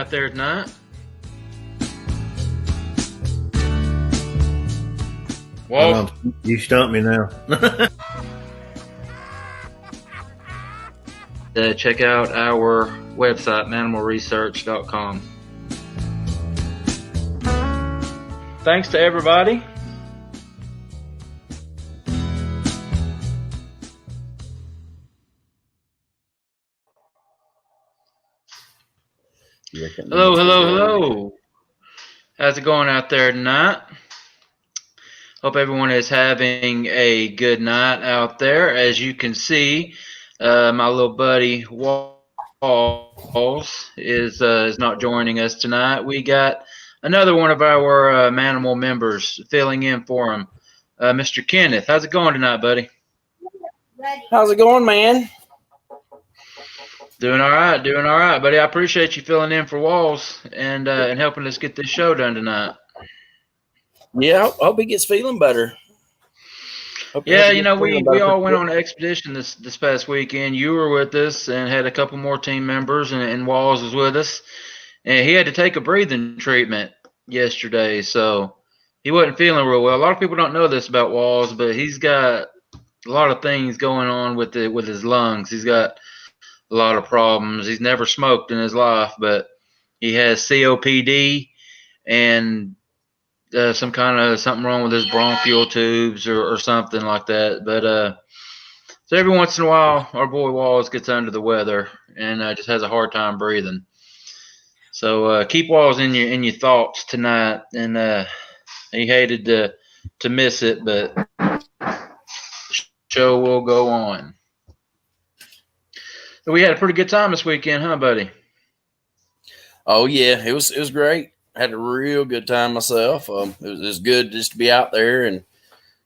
out there tonight? Well, you stumped me now. Check out our website, MannimalResearch.com. Thanks to everybody. Hello. How's it going out there tonight? Hope everyone is having a good night out there. As you can see, my little buddy Walls is not joining us tonight. We got another one of our Mannimal members filling in for him, Mr. Kenneth. How's it going tonight, buddy? How's it going, man? Doing all right, buddy. I appreciate you filling in for Walls and helping us get this show done tonight. Yeah, I hope he gets feeling better. Yeah, we all went on an expedition this past weekend. You were with us and had a couple more team members, and Walls was with us. And he had to take a breathing treatment yesterday, so he wasn't feeling real well. A lot of people don't know this about Walls, but he's got a lot of things going on with his lungs. He's got a lot of problems. He's never smoked in his life, but he has COPD and something wrong with his bronchial tubes or something like that. But so every once in a while, our boy Walls gets under the weather and just has a hard time breathing. So keep Walls in your thoughts tonight. And he hated to miss it, but the show will go on. So we had a pretty good time this weekend, huh, buddy? Oh yeah, it was great. Had a real good time myself. It was good just to be out there and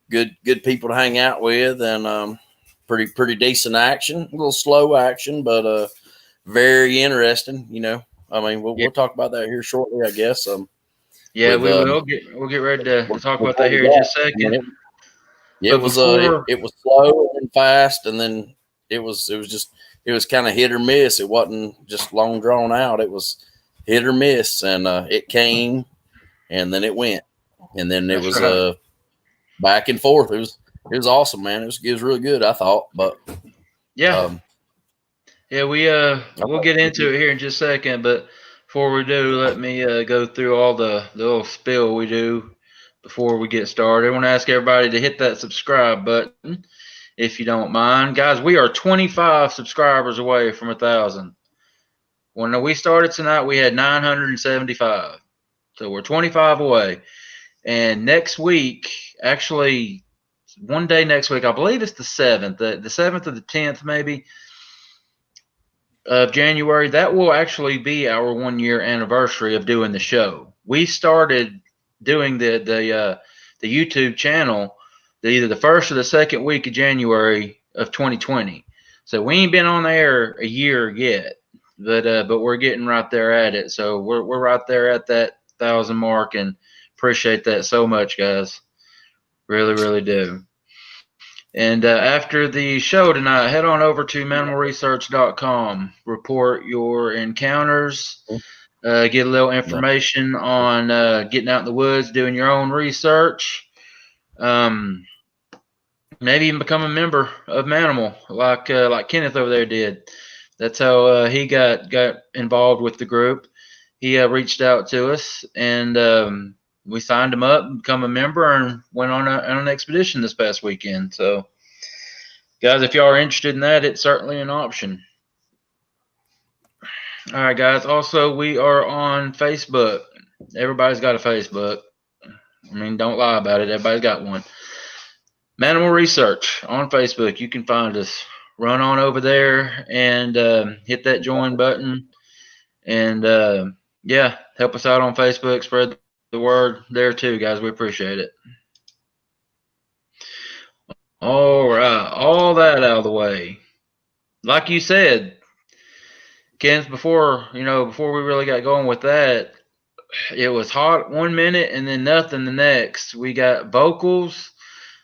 good people to hang out with, and pretty decent action. A little slow action, but very interesting. We'll talk about that here shortly, I guess. Yeah, we'll get ready to talk about that here in just a second. Yeah, it was slow and fast, and then it was kind of hit or miss. It wasn't just long drawn out. It was hit or miss, and it came, and then it went, and then it was back and forth. It was awesome, man. It was really good, I thought. But we'll get into it here in just a second. But before we do, let me go through all the little spill we do before we get started. I want to ask everybody to hit that subscribe button if you don't mind, guys. We are 25 subscribers away from 1,000. When we started tonight, we had 975. So we're 25 away. And next week, actually, one day next week, I believe it's the 7th, the 7th or the 10th maybe of January, that will actually be our 1-year anniversary of doing the show. We started doing the YouTube channel either the first or the second week of January of 2020. So we ain't been on the air a year yet. But we're getting right there at it. So we're right there at that 1,000 mark, and appreciate that so much, guys. Really, really do. And after the show tonight, head on over to MannimalResearch.com. Report your encounters. Get a little information on getting out in the woods, doing your own research. Maybe even become a member of Mannimal, like Kenneth over there did. That's how he got involved with the group. He reached out to us, and we signed him up, become a member, and went on an expedition this past weekend. So, guys, if y'all are interested in that, it's certainly an option. All right, guys. Also, we are on Facebook. Everybody's got a Facebook. I mean, don't lie about it. Everybody's got one. Mannimal Research on Facebook. You can find us. Run on over there and hit that join button, and help us out on Facebook. Spread the word there too, guys. We appreciate it. All right, all that out of the way. Like you said, Ken, before we really got going with that, it was hot 1 minute and then nothing the next. We got vocals.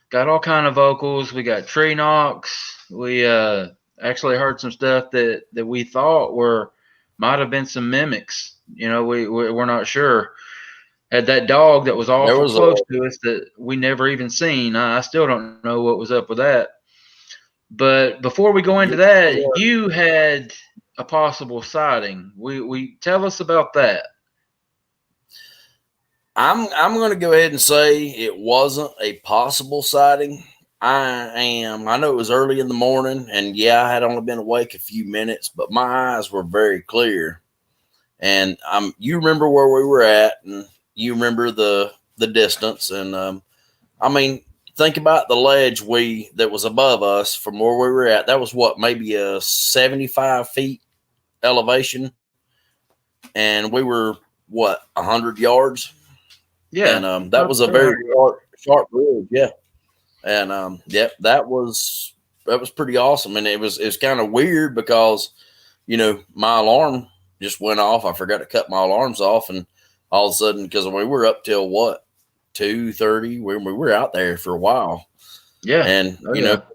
Got all kind of vocals. We got tree knocks. We actually heard some stuff that we thought might have been some mimics. We're not sure. Had that dog that was awful close to us that we never even seen. I still don't know what was up with that. But before we go into that, you had a possible sighting. We tell us about that. I'm going to go ahead and say it wasn't a possible sighting. I know it was early in the morning, and I had only been awake a few minutes, but my eyes were very clear. And you remember where we were at, and you remember the distance, and think about the ledge that was above us from where we were at. That was maybe a 75 feet elevation, and we were 100 yards. Yeah, and that was a very sharp ridge. Yeah, and that was pretty awesome, and it was kind of weird because my alarm just went off. I forgot to cut my alarms off, and all of a sudden, because we were up till 2:30, we were out there for a while. Yeah, and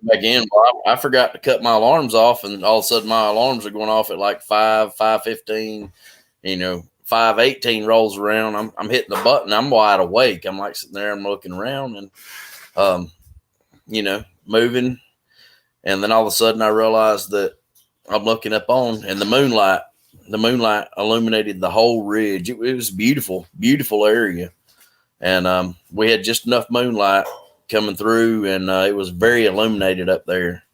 back in, I forgot to cut my alarms off, and all of a sudden my alarms are going off at like 5:15. 5:18 rolls around. I'm hitting the button. I'm wide awake. I'm like sitting there. I'm looking around and, moving. And then all of a sudden I realized that I'm looking up and the moonlight illuminated the whole ridge. It was beautiful, beautiful area. And we had just enough moonlight coming through, and it was very illuminated up there.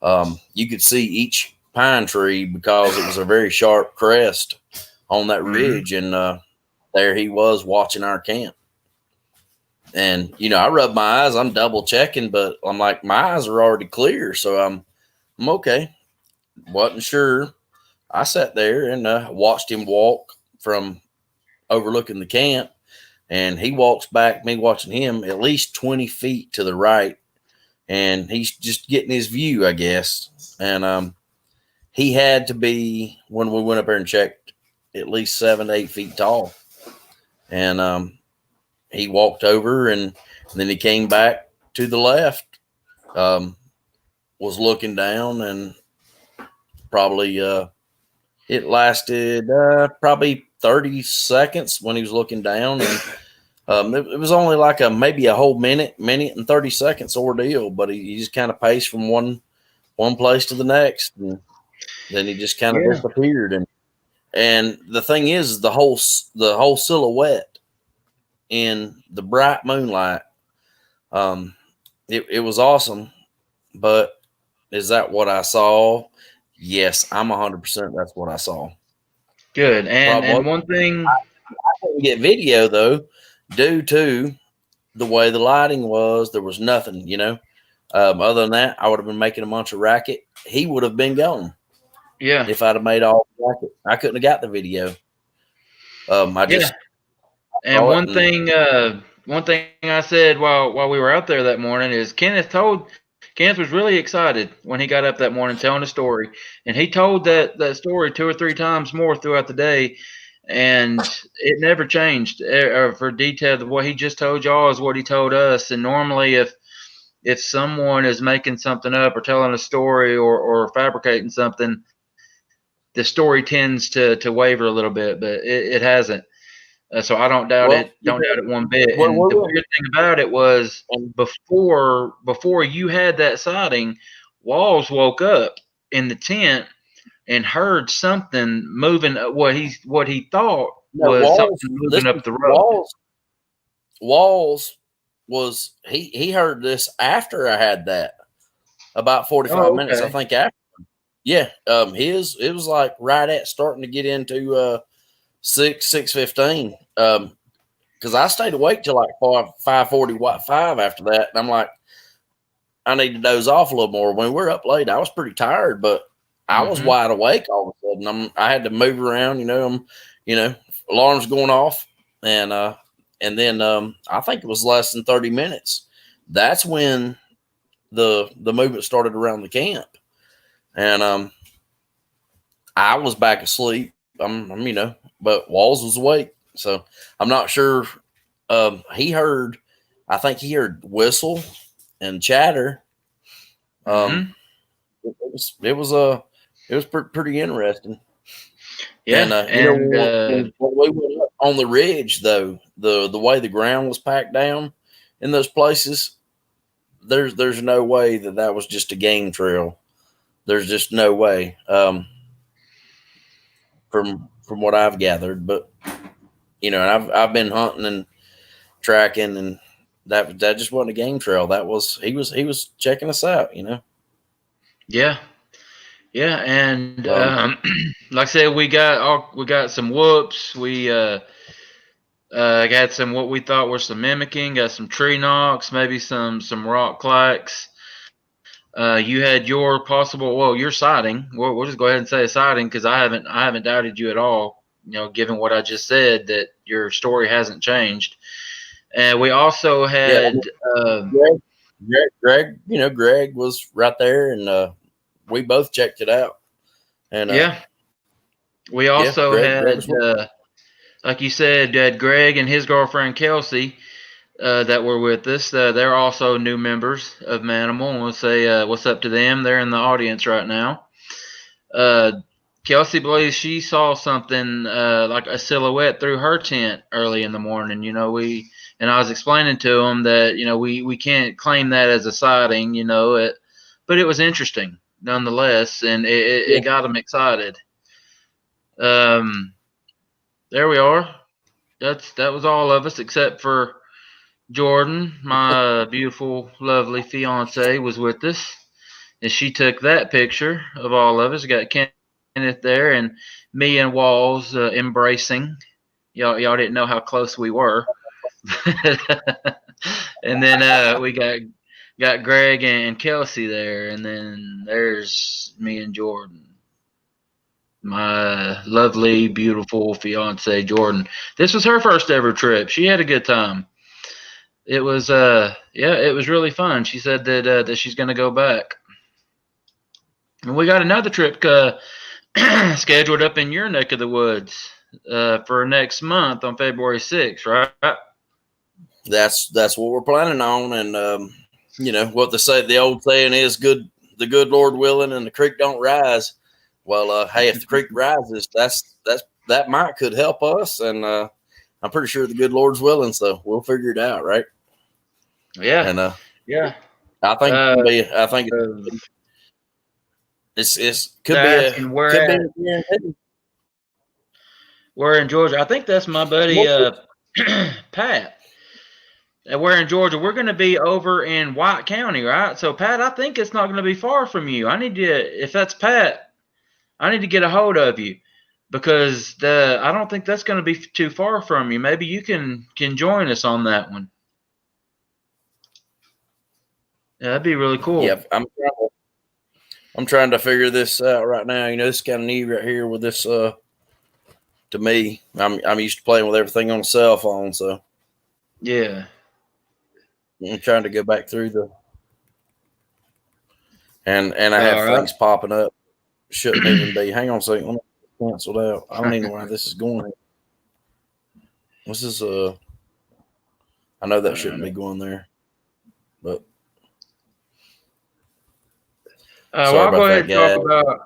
You could see each pine tree because it was a very sharp crest on that ridge, and there he was watching our camp. And I rubbed my eyes. I'm double checking, but I'm like, my eyes are already clear, so I'm okay. Wasn't sure. I sat there and watched him walk from overlooking the camp, and he walks back, me watching him, at least 20 feet to the right, and he's just getting his view, I guess. And he had to be, when we went up there and checked, at least 7 to 8 feet tall. And he walked over, and then he came back to the left, was looking down, and probably it lasted probably 30 seconds when he was looking down. And it was only like maybe a whole minute and 30 seconds ordeal, but he just kind of paced from one place to the next, and then he just kind of disappeared. And the thing is, the whole silhouette in the bright moonlight, it was awesome. But is that what I saw? Yes, I'm 100%. That's what I saw. Good. And one thing, I couldn't get video though, due to the way the lighting was. There was nothing, Other than that, I would have been making a bunch of racket. He would have been gone. Yeah. If I'd have made all the racket, I couldn't have got the video. And one thing I said while we were out there that morning is Kenneth was really excited when he got up that morning telling a story, and he told that story 2 or 3 times more throughout the day, and it never changed. For detail, what he just told y'all is what he told us. And normally, if someone is making something up or telling a story or fabricating something, the story tends to waver a little bit, but it hasn't. So I don't doubt it. Don't doubt it one bit. And the weird thing about it was before you had that sighting, Walls woke up in the tent and heard something moving. What he thought was something moving up the road. Walls was he heard this after I had that, about 45 minutes, I think, after. Yeah, it was like right at starting to get into 6:15. Because I stayed awake till like 5:45 after that, and I'm like, I need to doze off a little more. When we're up late, I was pretty tired, but I was wide awake all of a sudden. I had to move around, alarms going off, and then I think it was less than 30 minutes. That's when the movement started around the camp. And I was back asleep. But Walls was awake, so I'm not sure. I think he heard whistle and chatter. It was pretty interesting. And when we went up on the ridge, though, the way the ground was packed down in those places, there's no way that was just a game trail. There's just no way, from what I've gathered. But and I've been hunting and tracking, and that just wasn't a game trail. That was he was checking us out. Yeah. Yeah, and like I said, we got some whoops. We got some what we thought were some mimicking. Got some tree knocks, maybe some rock clacks. You had your your sighting. We'll just go ahead and say a sighting because I haven't doubted you at all. Given what I just said, that your story hasn't changed. And we also had Greg. Greg was right there, and we both checked it out. And we also had, like you said, had Greg and his girlfriend Kelsey that were with us. They're also new members of Mannimal, and we'll say what's up to them. They're in the audience right now. Kelsey believes she saw something like a silhouette through her tent early in the morning. And I was explaining to them that we can't claim that as a sighting, but it was interesting nonetheless, and it got them excited. There we are. That was all of us except for Jordan, my beautiful, lovely fiance, was with us, and she took that picture of all of us. Got Kenneth there, and me and Walls embracing. Y'all didn't know how close we were. And then we got Greg and Kelsey there, and then there's me and Jordan, my lovely, beautiful fiance Jordan. This was her first ever trip. She had a good time. It was it was really fun. She said that she's gonna go back. And we got another trip scheduled up in your neck of the woods for next month on February 6th, right? That's what we're planning on, and what they say. The old saying is, "Good, the good Lord willing, and the creek don't rise." Well, hey, if the creek rises, that could help us, and I'm pretty sure the good Lord's willing, so we'll figure it out, right? Yeah, and yeah. I think it's could be we're in Georgia. I think that's my buddy Pat. We're in Georgia. We're going to be over in White County, right? So Pat, I think it's not going to be far from you. If that's Pat, I need to get a hold of you because I don't think that's going to be too far from you. Maybe you can join us on that one. Yeah, that'd be really cool. Yep, I'm trying to figure this out right now. This is kind of neat right here with this. To me, I'm used to playing with everything on a cell phone, so yeah. I'm trying to go back through and I have things popping up. Shouldn't even be. Hang on a second. Let me cancel out. I don't even know where this is going. This is I know that shouldn't be going there, but I'll go ahead and talk about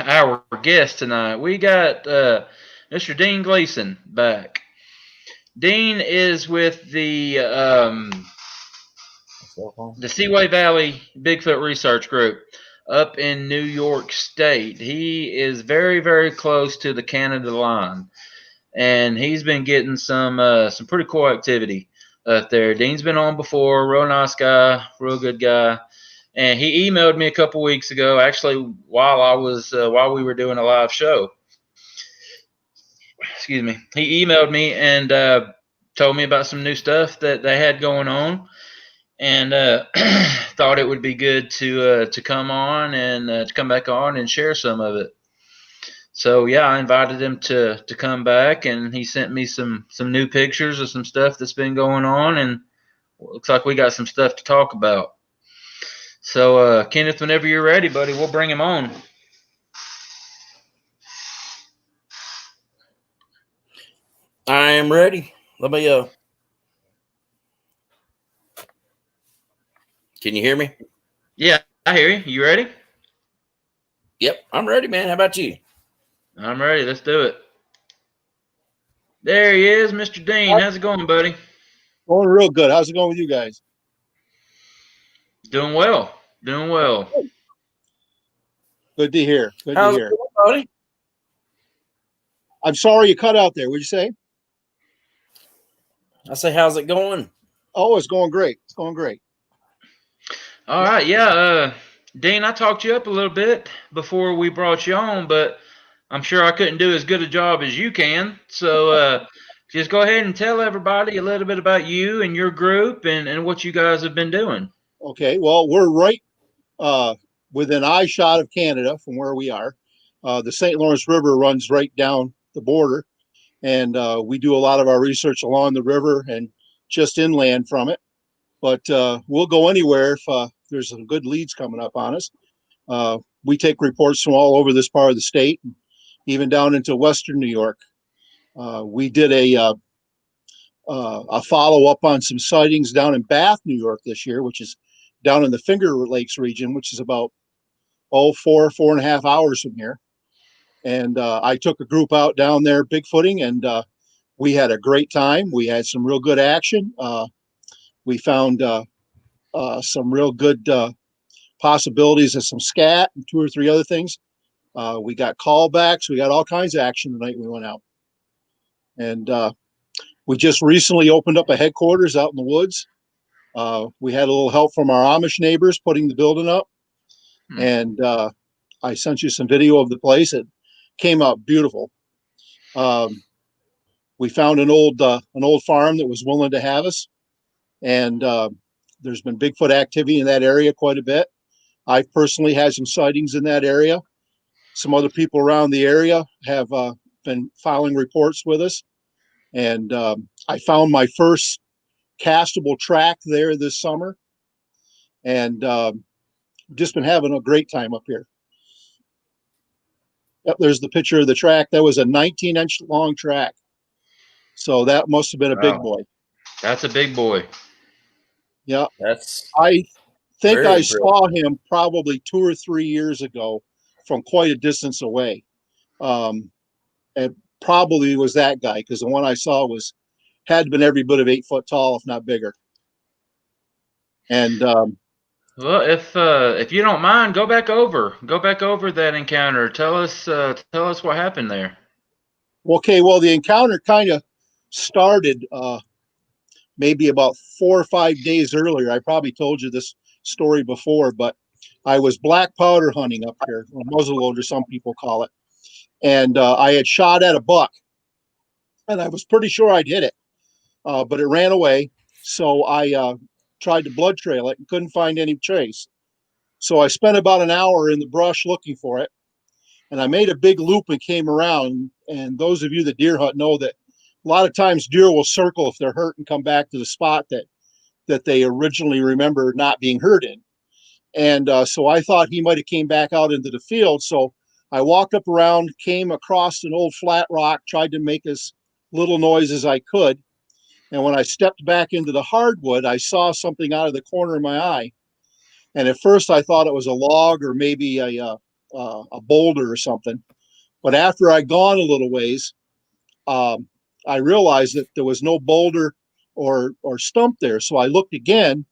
our guest tonight. We got Mr. Dean Gleason back. Dean is with the Seaway Valley Bigfoot Research Group up in New York State. He is very, very close to the Canada line, and he's been getting some pretty cool activity up there. Dean's been on before, real nice guy, real good guy. And he emailed me a couple weeks ago, actually, while we were doing a live show. Excuse me. He emailed me and told me about some new stuff that they had going on, and thought it would be good to come on and to come back on and share some of it. So yeah, I invited him to come back, and he sent me some new pictures of some stuff that's been going on, and looks like we got some stuff to talk about. So, Kenneth, whenever you're ready, buddy, we'll bring him on. I am ready. Let me, can you hear me? Yeah, I hear you. You ready? Yep, I'm ready, man. How about you? I'm ready. Let's do it. There he is, Mr. Dean. How's it going, buddy? Going real good. How's it going with you guys? Doing well. Doing well. Good to hear. Good How's to it hear. going, buddy? I'm sorry you cut out there. What'd you say? I say, how's it going? Oh, it's going great. It's going great. All right. Yeah. Dean, I talked you up a little bit before we brought you on, but I'm sure I couldn't do as good a job as you can. So just go ahead and tell everybody a little bit about you and your group and what you guys have been doing. Okay. Well, we're right within eye shot of Canada from where we are. The St. Lawrence River runs right down the border, and we do a lot of our research along the river and just inland from it. But we'll go anywhere if there's some good leads coming up on us. We take reports from all over this part of the state, even down into Western New York. We did a follow up on some sightings down in Bath, New York this year, which is down in the Finger Lakes region, which is about 4.5 hours from here. And I took a group out down there bigfooting, and we had a great time. We had some real good action. We found some real good possibilities of some scat and 2 or 3 other things. We got callbacks. We got all kinds of action the night we went out. And we just recently opened up a headquarters out in the woods. We had a little help from our Amish neighbors putting the building up. And I sent you some video of the place. It came out beautiful. We found an old farm that was willing to have us. And there's been Bigfoot activity in that area quite a bit. I've personally had some sightings in that area. Some other people around the area have been filing reports with us. And I found my first castable track there this summer. And just been having a great time up here. Yep, there's the picture of the track. That was a 19-inch long track. So that must have been a big boy. That's a big boy. Yeah. That's I think I impressive. saw him probably 2 or 3 years ago from quite a distance away. It probably was that guy, because the one I saw had been every bit of 8 foot tall, if not bigger. And well, if you don't mind, go back over that encounter. Tell us what happened there. Okay, well, the encounter kind of started maybe about 4 or 5 days earlier. I probably told you this story before, but I was black powder hunting up here, or muzzleloader, some people call it. And I had shot at a buck, and I was pretty sure I'd hit it, but it ran away. So I tried to blood trail it and couldn't find any trace. So I spent about an hour in the brush looking for it, and I made a big loop and came around. And those of you that deer hunt know that a lot of times deer will circle if they're hurt and come back to the spot that they originally remember not being hurt in. And so I thought he might have came back out into the field. So I walked up around, came across an old flat rock, tried to make as little noise as I could. And when I stepped back into the hardwood, I saw something out of the corner of my eye. And at first I thought it was a log or maybe a boulder or something. But after I'd gone a little ways, I realized that there was no boulder or stump there. So I looked again,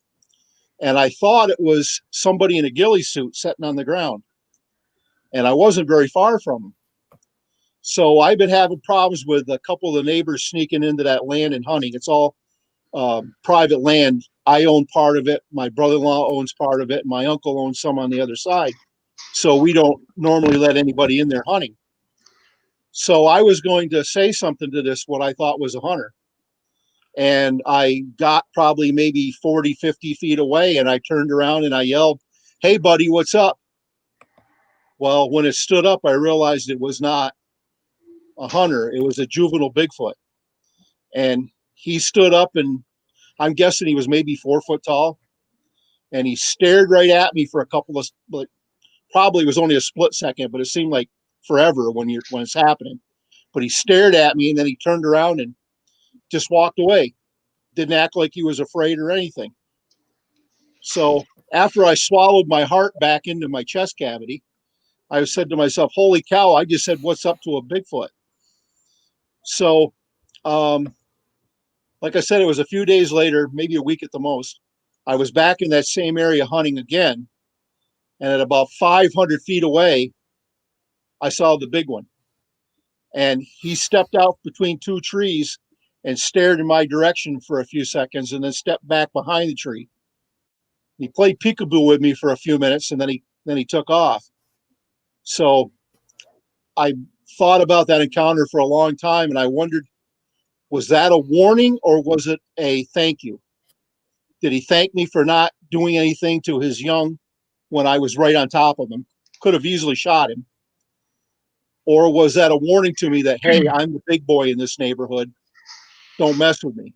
and I thought it was somebody in a ghillie suit sitting on the ground. And I wasn't very far from him. So I've been having problems with a couple of the neighbors sneaking into that land and hunting. It's all private land. I own part of it. My brother-in-law owns part of it. And my uncle owns some on the other side. So we don't normally let anybody in there hunting. So I was going to say something to this, what I thought was a hunter. And I got probably maybe 40, 50 feet away, and I turned around and I yelled, "Hey, buddy, what's up?" Well, when it stood up, I realized it was not a hunter. It was a juvenile Bigfoot. And he stood up, and I'm guessing he was maybe 4 foot tall. And he stared right at me for a couple of, probably was only a split second, but it seemed like forever when it's happening. But he stared at me, and then he turned around and just walked away. Didn't act like he was afraid or anything. So after I swallowed my heart back into my chest cavity, I said to myself, holy cow, I just said, what's up to a Bigfoot? So, like I said, it was a few days later, maybe a week at the most. I was back in that same area hunting again. And at about 500 feet away, I saw the big one. And he stepped out between two trees and stared in my direction for a few seconds and then stepped back behind the tree. He played peekaboo with me for a few minutes and then he took off. So I thought about that encounter for a long time and I wondered, was that a warning or was it a thank you? Did he thank me for not doing anything to his young when I was right on top of him? Could have easily shot him. Or was that a warning to me that, hey, I'm the big boy in this neighborhood. Don't mess with me.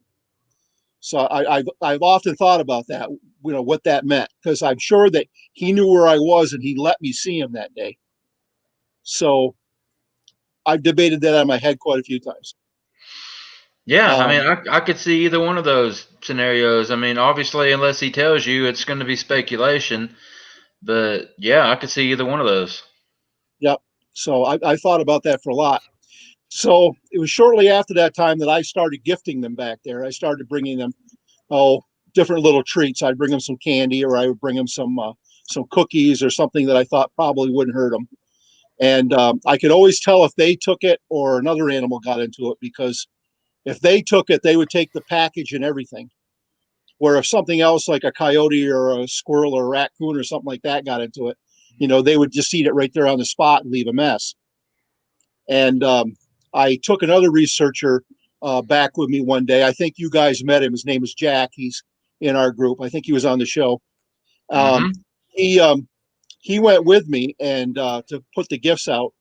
So I've often thought about that, what that meant, because I'm sure that he knew where I was and he let me see him that day. So I've debated that in my head quite a few times. Yeah, I mean, I could see either one of those scenarios. I mean, obviously, unless he tells you, it's going to be speculation. But yeah, I could see either one of those. Yep. So I thought about that for a lot. So it was shortly after that time that I started gifting them back there. I started bringing them, different little treats. I'd bring them some candy, or I would bring them some cookies or something that I thought probably wouldn't hurt them. And I could always tell if they took it or another animal got into it, because if they took it, they would take the package and everything. Where if something else like a coyote or a squirrel or a raccoon or something like that got into it, they would just eat it right there on the spot and leave a mess. And I took another researcher back with me one day. I think you guys met him. His name is Jack. He's in our group. I think he was on the show. He went with me and to put the gifts out.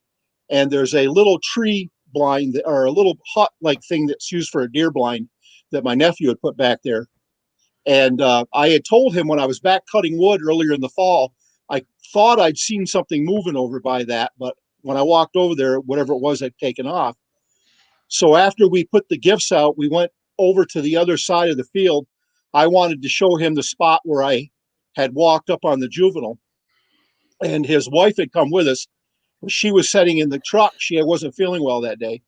And there's a little tree blind or a little hut like thing that's used for a deer blind that my nephew had put back there. And I had told him when I was back cutting wood earlier in the fall, I thought I'd seen something moving over by that, but when I walked over there, whatever it was had taken off. So after we put the gifts out, we went over to the other side of the field. I wanted to show him the spot where I had walked up on the juvenile, and his wife had come with us. She was sitting in the truck. She wasn't feeling well that day.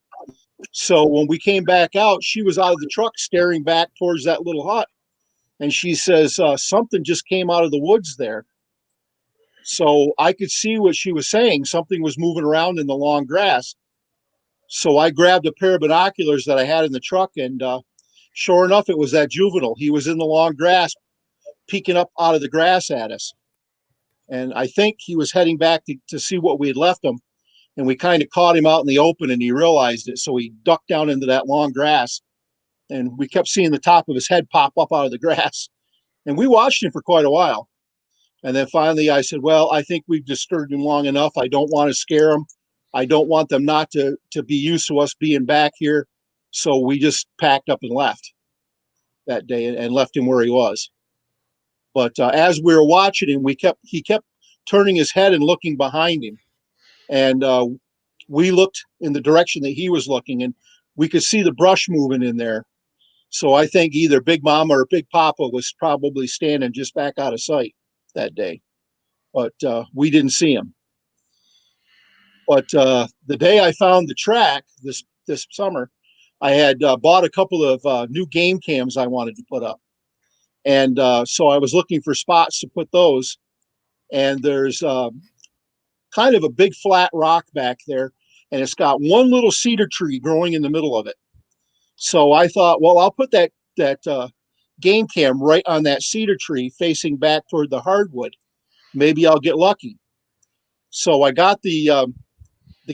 So when we came back out, she was out of the truck staring back towards that little hut. And she says, something just came out of the woods there. So I could see what she was saying. Something was moving around in the long grass. So I grabbed a pair of binoculars that I had in the truck, and sure enough, it was that juvenile. He was in the long grass, peeking up out of the grass at us. And I think he was heading back to see what we had left him. And we kind of caught him out in the open, and he realized it. So he ducked down into that long grass, and we kept seeing the top of his head pop up out of the grass. And we watched him for quite a while. And then finally I said, well, I think we've disturbed him long enough. I don't want to scare them. I don't want them not to be used to us being back here. So we just packed up and left that day and left him where he was. But as we were watching him, he kept turning his head and looking behind him. And we looked in the direction that he was looking, and we could see the brush moving in there. So I think either Big Mama or Big Papa was probably standing just back out of sight that day. But we didn't see him. But the day I found the track this summer, I had bought a couple of new game cams I wanted to put up. And so I was looking for spots to put those. And there's kind of a big flat rock back there. And it's got one little cedar tree growing in the middle of it. So I thought, well, I'll put that game cam right on that cedar tree facing back toward the hardwood. Maybe I'll get lucky. So I got the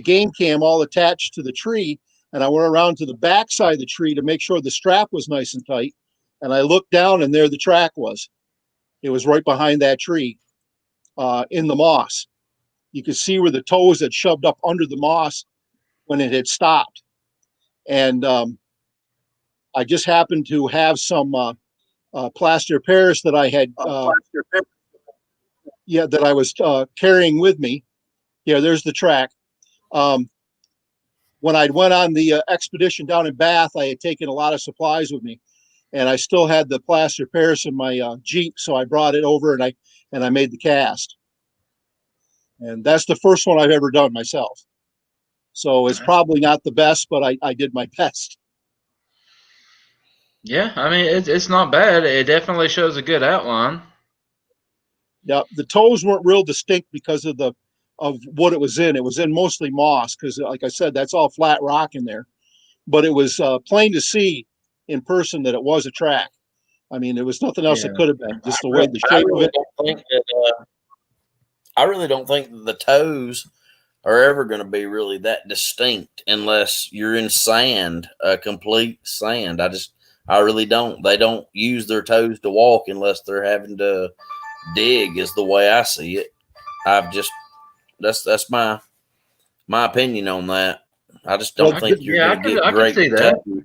game cam all attached to the tree, and I went around to the back side of the tree to make sure the strap was nice and tight. And I looked down, and there the track was. It was right behind that tree in the moss. You could see where the toes had shoved up under the moss when it had stopped. And I just happened to have some plaster of Paris that I had, that I was carrying with me. Yeah, there's the track. When I went on the expedition down in Bath, I had taken a lot of supplies with me, and I still had the plaster of Paris in my Jeep, so I brought it over and I made the cast. And that's the first one I've ever done myself. So it's probably not the best, but I did my best. Yeah, I mean it's not bad. It definitely shows a good outline. Yeah, the toes weren't real distinct because of what it was in. It was in mostly moss because, like I said, that's all flat rock in there. But it was plain to see in person that it was a track. I mean, there was nothing else it could have been. Just the way the shape of it. I really don't think that the toes are ever going to be really that distinct unless you're in sand, complete sand. I really don't. They don't use their toes to walk unless they're having to dig, is the way I see it. That's my opinion on that. I just don't think you're going to get great toes.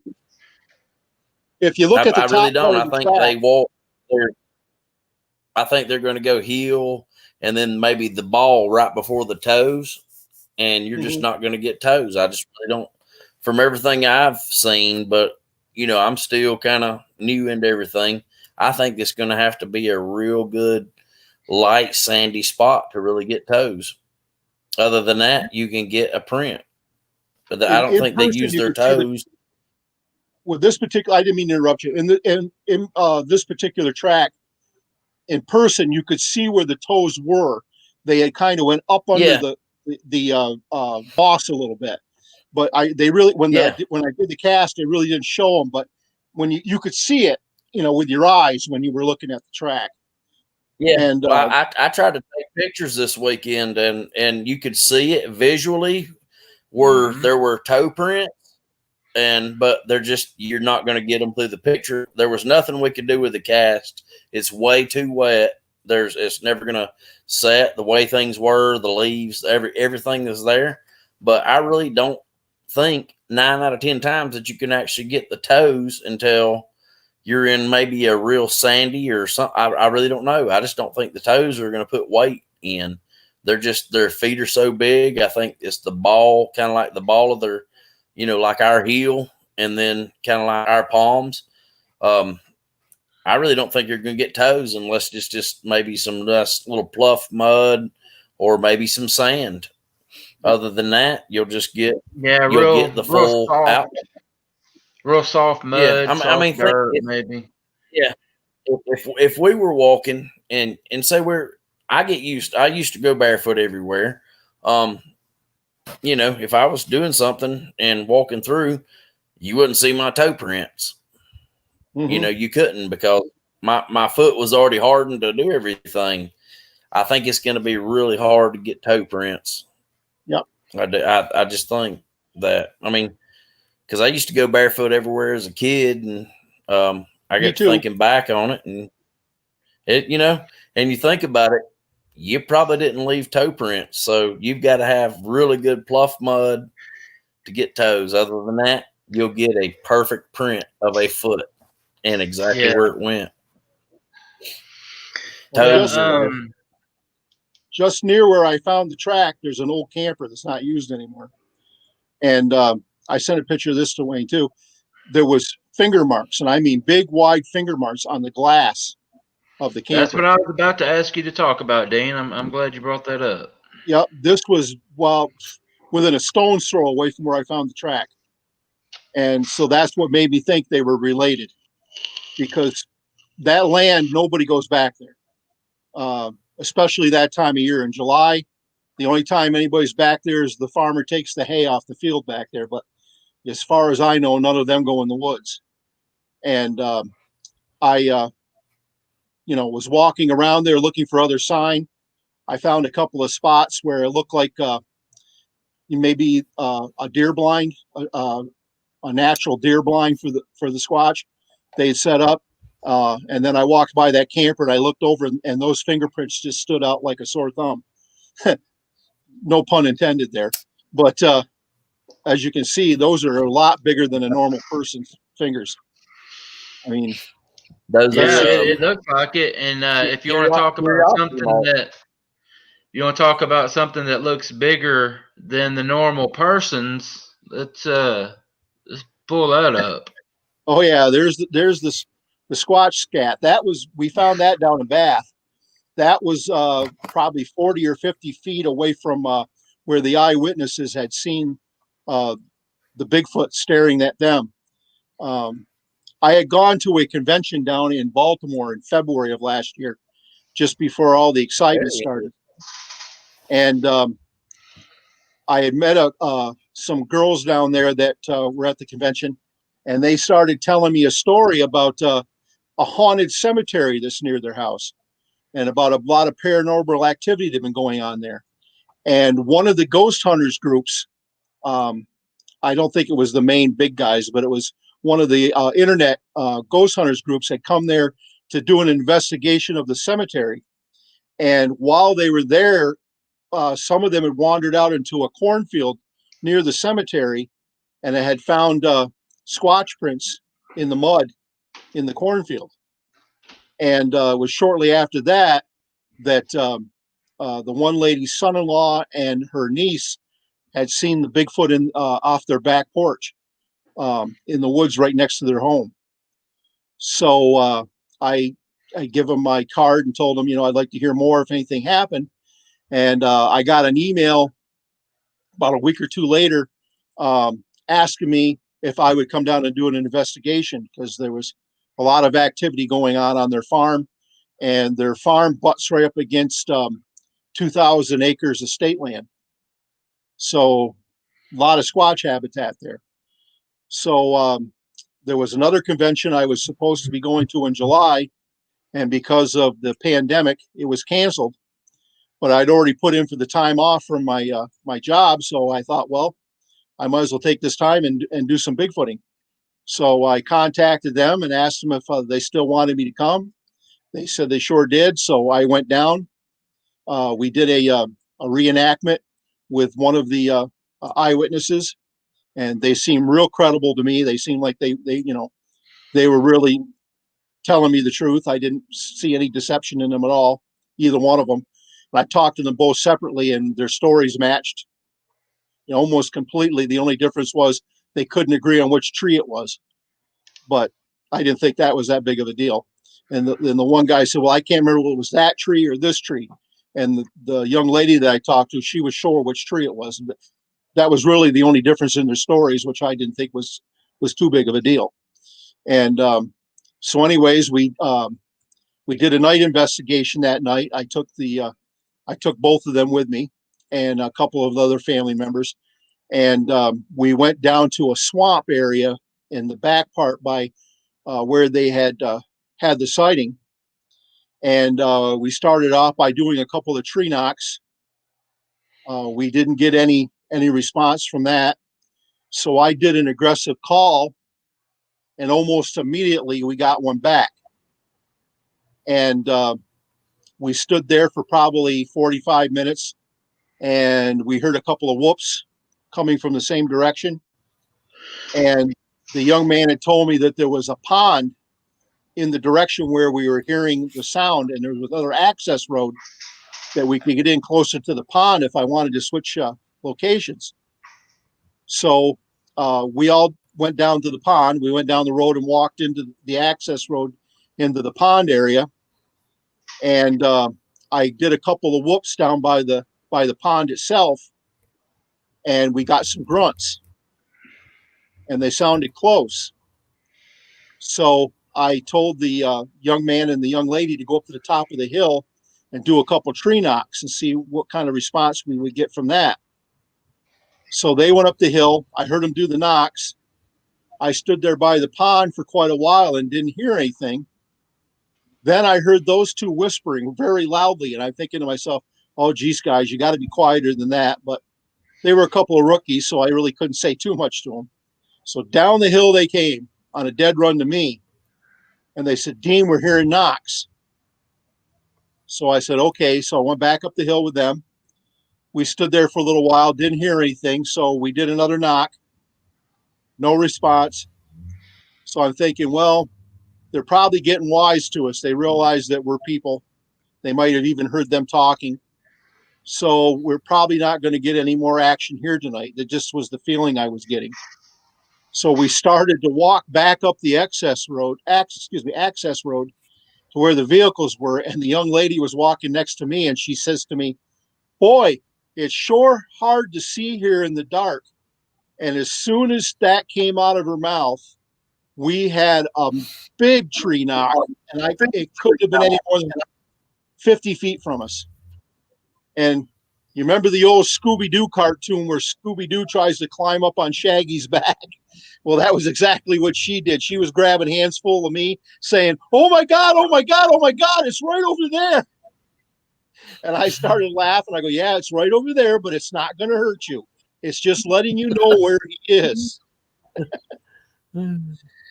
If you look at the top, I really don't. I think they walk. I think they're going to go heel and then maybe the ball right before the toes, and you're just not going to get toes. I just really don't, from everything I've seen, but I'm still kind of new into everything. I think it's going to have to be a real good light sandy spot to really get toes. Other than that, you can get a print, but I don't think they use their toes. With this particular, I didn't mean to interrupt you. In this particular track, in person, you could see where the toes were. They had kind of went up under the moss a little bit, but they really when I did the cast, they really didn't show them. But when you could see it, with your eyes when you were looking at the track. Yeah, and I tried to take pictures this weekend, and you could see it visually where there were toe prints. But you're not going to get them through the picture. There was nothing we could do with the cast. It's way too wet. It's never going to set the way things were, the leaves, everything is there. But I really don't think 9 out of 10 times that you can actually get the toes until you're in maybe a real sandy or something. I really don't know. I just don't think the toes are going to put weight in. Their feet are so big. I think it's the ball, kind of like the ball of their, like our heel, and then kind of like our palms. I really don't think you're going to get toes unless it's just maybe some nice little pluff mud or maybe some sand. Other than that, you'll just get get the full out. Real soft mud. Yeah, I mean, dirt, maybe. Yeah, if we were walking and say I used to go barefoot everywhere. If I was doing something and walking through, you wouldn't see my toe prints. You couldn't because my foot was already hardened to do everything. I think it's going to be really hard to get toe prints. Yep. I just think that, because I used to go barefoot everywhere as a kid, and I get thinking back on it, and and you think about it, you probably didn't leave toe prints, so you've got to have really good pluff mud to get toes. Other than that, you'll get a perfect print of a foot and exactly where it went. Just near where I found the track, there's an old camper that's not used anymore, and I sent a picture of this to Wayne too. There was finger marks, and I mean big, wide finger marks on the glass of the camper. That's what I was about to ask you to talk about, Dean. I'm glad you brought that up. Yep, this was within a stone's throw away from where I found the track, and so that's what made me think they were related, because that land, nobody goes back there, especially that time of year in July. The only time anybody's back there is the farmer takes the hay off the field back there, but as far as I know, none of them go in the woods. And I was walking around there looking for other sign. I found a couple of spots where it looked like maybe a deer blind, a natural deer blind for the Squatch they had set up. And then I walked by that camper and I looked over, and those fingerprints just stood out like a sore thumb. No pun intended there. But as you can see, those are a lot bigger than a normal person's fingers. I mean, it looks like it. And if you want to talk about something that looks bigger than the normal person's, let's pull that up. Oh yeah, there's the Squatch scat. We found that down in Bath, that was probably 40 or 50 feet away from where the eyewitnesses had seen the Bigfoot staring at them. I had gone to a convention down in Baltimore in February of last year, just before all the excitement started. And I had met some girls down there that were at the convention, and they started telling me a story about a haunted cemetery that's near their house and about a lot of paranormal activity that had been going on there. And one of the ghost hunters groups, I don't think it was the main big guys, but it was one of the internet ghost hunters groups had come there to do an investigation of the cemetery. And while they were there, some of them had wandered out into a cornfield near the cemetery, and they had found Squatch prints in the mud in the cornfield. And it was shortly after that that the one lady's son-in-law and her niece had seen the Bigfoot in off their back porch in the woods right next to their home. So I give them my card and told them, I'd like to hear more if anything happened. And I got an email about a week or two later asking me if I would come down and do an investigation, because there was a lot of activity going on their farm, and their farm butts right up against 2,000 acres of state land. So a lot of Squatch habitat there. So there was another convention I was supposed to be going to in July, and because of the pandemic, it was canceled. But I'd already put in for the time off from my my job, so I thought, well, I might as well take this time and do some Bigfooting. So I contacted them and asked them if they still wanted me to come. They said they sure did. So I went down. We did a reenactment with one of the eyewitnesses, and they seemed real credible to me. They seemed like they were really telling me the truth. I didn't see any deception in them at all, either one of them. I talked to them both separately, and their stories matched, almost completely. The only difference was they couldn't agree on which tree it was, but I didn't think that was that big of a deal. And then the one guy said, well, I can't remember whether it was that tree or this tree. And the young lady that I talked to, she was sure which tree it was. But that was really the only difference in their stories, which I didn't think was too big of a deal. And so anyways, we did a night investigation that night. I took both of them with me and a couple of other family members. And we went down to a swamp area in the back part by where they had had the sighting. And we started off by doing a couple of tree knocks. We didn't get any response from that. So I did an aggressive call, and almost immediately we got one back. And we stood there for probably 45 minutes, and we heard a couple of whoops coming from the same direction. And the young man had told me that there was a pond in the direction where we were hearing the sound, and there was another access road that we could get in closer to the pond if I wanted to switch locations. So we all went down to the pond. We went down the road and walked into the access road into the pond area. And I did a couple of whoops down by the pond itself, and we got some grunts, and they sounded close. So I told the young man and the young lady to go up to the top of the hill and do a couple tree knocks and see what kind of response we would get from that. So they went up the hill. I heard them do the knocks. I stood there by the pond for quite a while and didn't hear anything. Then I heard those two whispering very loudly, and I'm thinking to myself, oh, geez, guys, you got to be quieter than that. But they were a couple of rookies, so I really couldn't say too much to them. So down the hill they came on a dead run to me. And they said, Dean, we're hearing knocks. So I said, okay. So I went back up the hill with them. We stood there for a little while, didn't hear anything. So we did another knock. No response. So I'm thinking, well, they're probably getting wise to us. They realize that we're people. They might have even heard them talking. So we're probably not going to get any more action here tonight. That just was the feeling I was getting. So we started to walk back up the access road to where the vehicles were, and the young lady was walking next to me, and she says to me, "Boy, it's sure hard to see here in the dark." And as soon as that came out of her mouth, we had a big tree knock, and it couldn't have been any more than 50 feet from us. And you remember the old Scooby-Doo cartoon where Scooby-Doo tries to climb up on Shaggy's back? Well, that was exactly what she did. She was grabbing hands full of me saying, "Oh my God, oh my God, oh my God, it's right over there." And I started laughing. I go, "Yeah, it's right over there, but it's not going to hurt you. It's just letting you know where he is."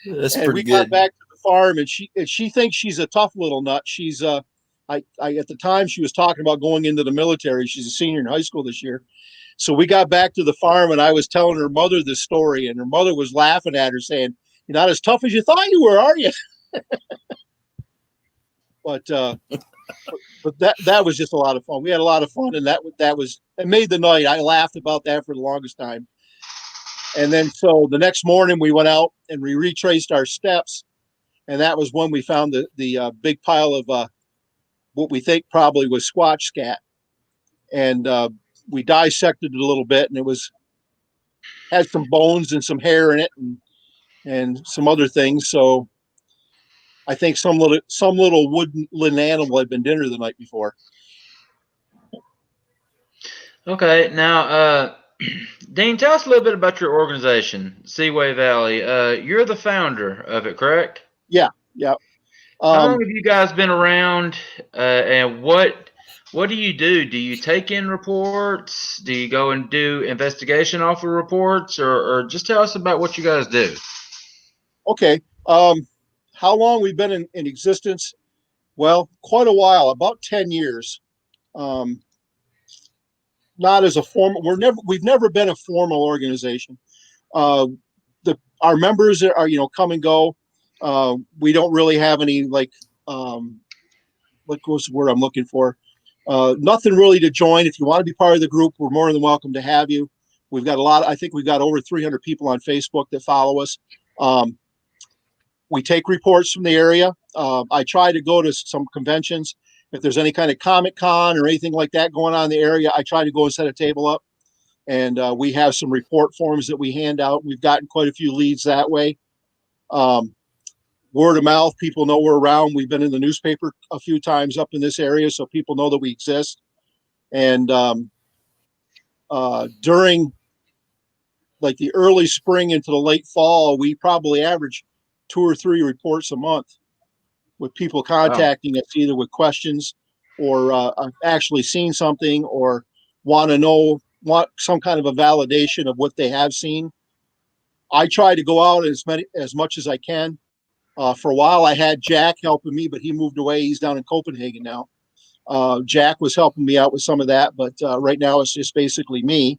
That's and pretty we good. got back to the farm, and she thinks she's a tough little nut. She's I at the time she was talking about going into the military. She's a senior in high school this year. So we got back to the farm, and I was telling her mother this story, and her mother was laughing at her, saying, "You're not as tough as you thought you were, are you?" but that was just a lot of fun. We had a lot of fun, and it made the night. I laughed about that for the longest time. And then so the next morning we went out and we retraced our steps, and that was when we found the big pile of what we think probably was Squatch scat, and we dissected it a little bit, and it had some bones and some hair in it, and some other things. So I think some little woodland animal had been dinner the night before. Okay, now, Dean, tell us a little bit about your organization, Seaway Valley. You're the founder of it, correct? Yeah. How long have you guys been around, and what do you do? Do you take in reports? Do you go and do investigation off of reports, or just tell us about what you guys do? Okay. How long we've been in existence? Well, quite a while, about 10 years. Not as a formal, we've never been a formal organization. Our members are, come and go. We don't really have any, like, what was the word I'm looking for? Nothing really to join. If you want to be part of the group, we're more than welcome to have you. We've got I think we've got over 300 people on Facebook that follow us. We take reports from the area. I try to go to some conventions. If there's any kind of Comic Con or anything like that going on in the area, I try to go and set a table up. And we have some report forms that we hand out. We've gotten quite a few leads that way. Word of mouth, people know we're around. We've been in the newspaper a few times up in this area, so people know that we exist. And during like the early spring into the late fall, we probably average 2 or 3 reports a month with people contacting us either with questions or actually seen something or want some kind of a validation of what they have seen. I try to go out as much as I can. For a while, I had Jack helping me, but he moved away. He's down in Copenhagen now. Jack was helping me out with some of that, but right now it's just basically me.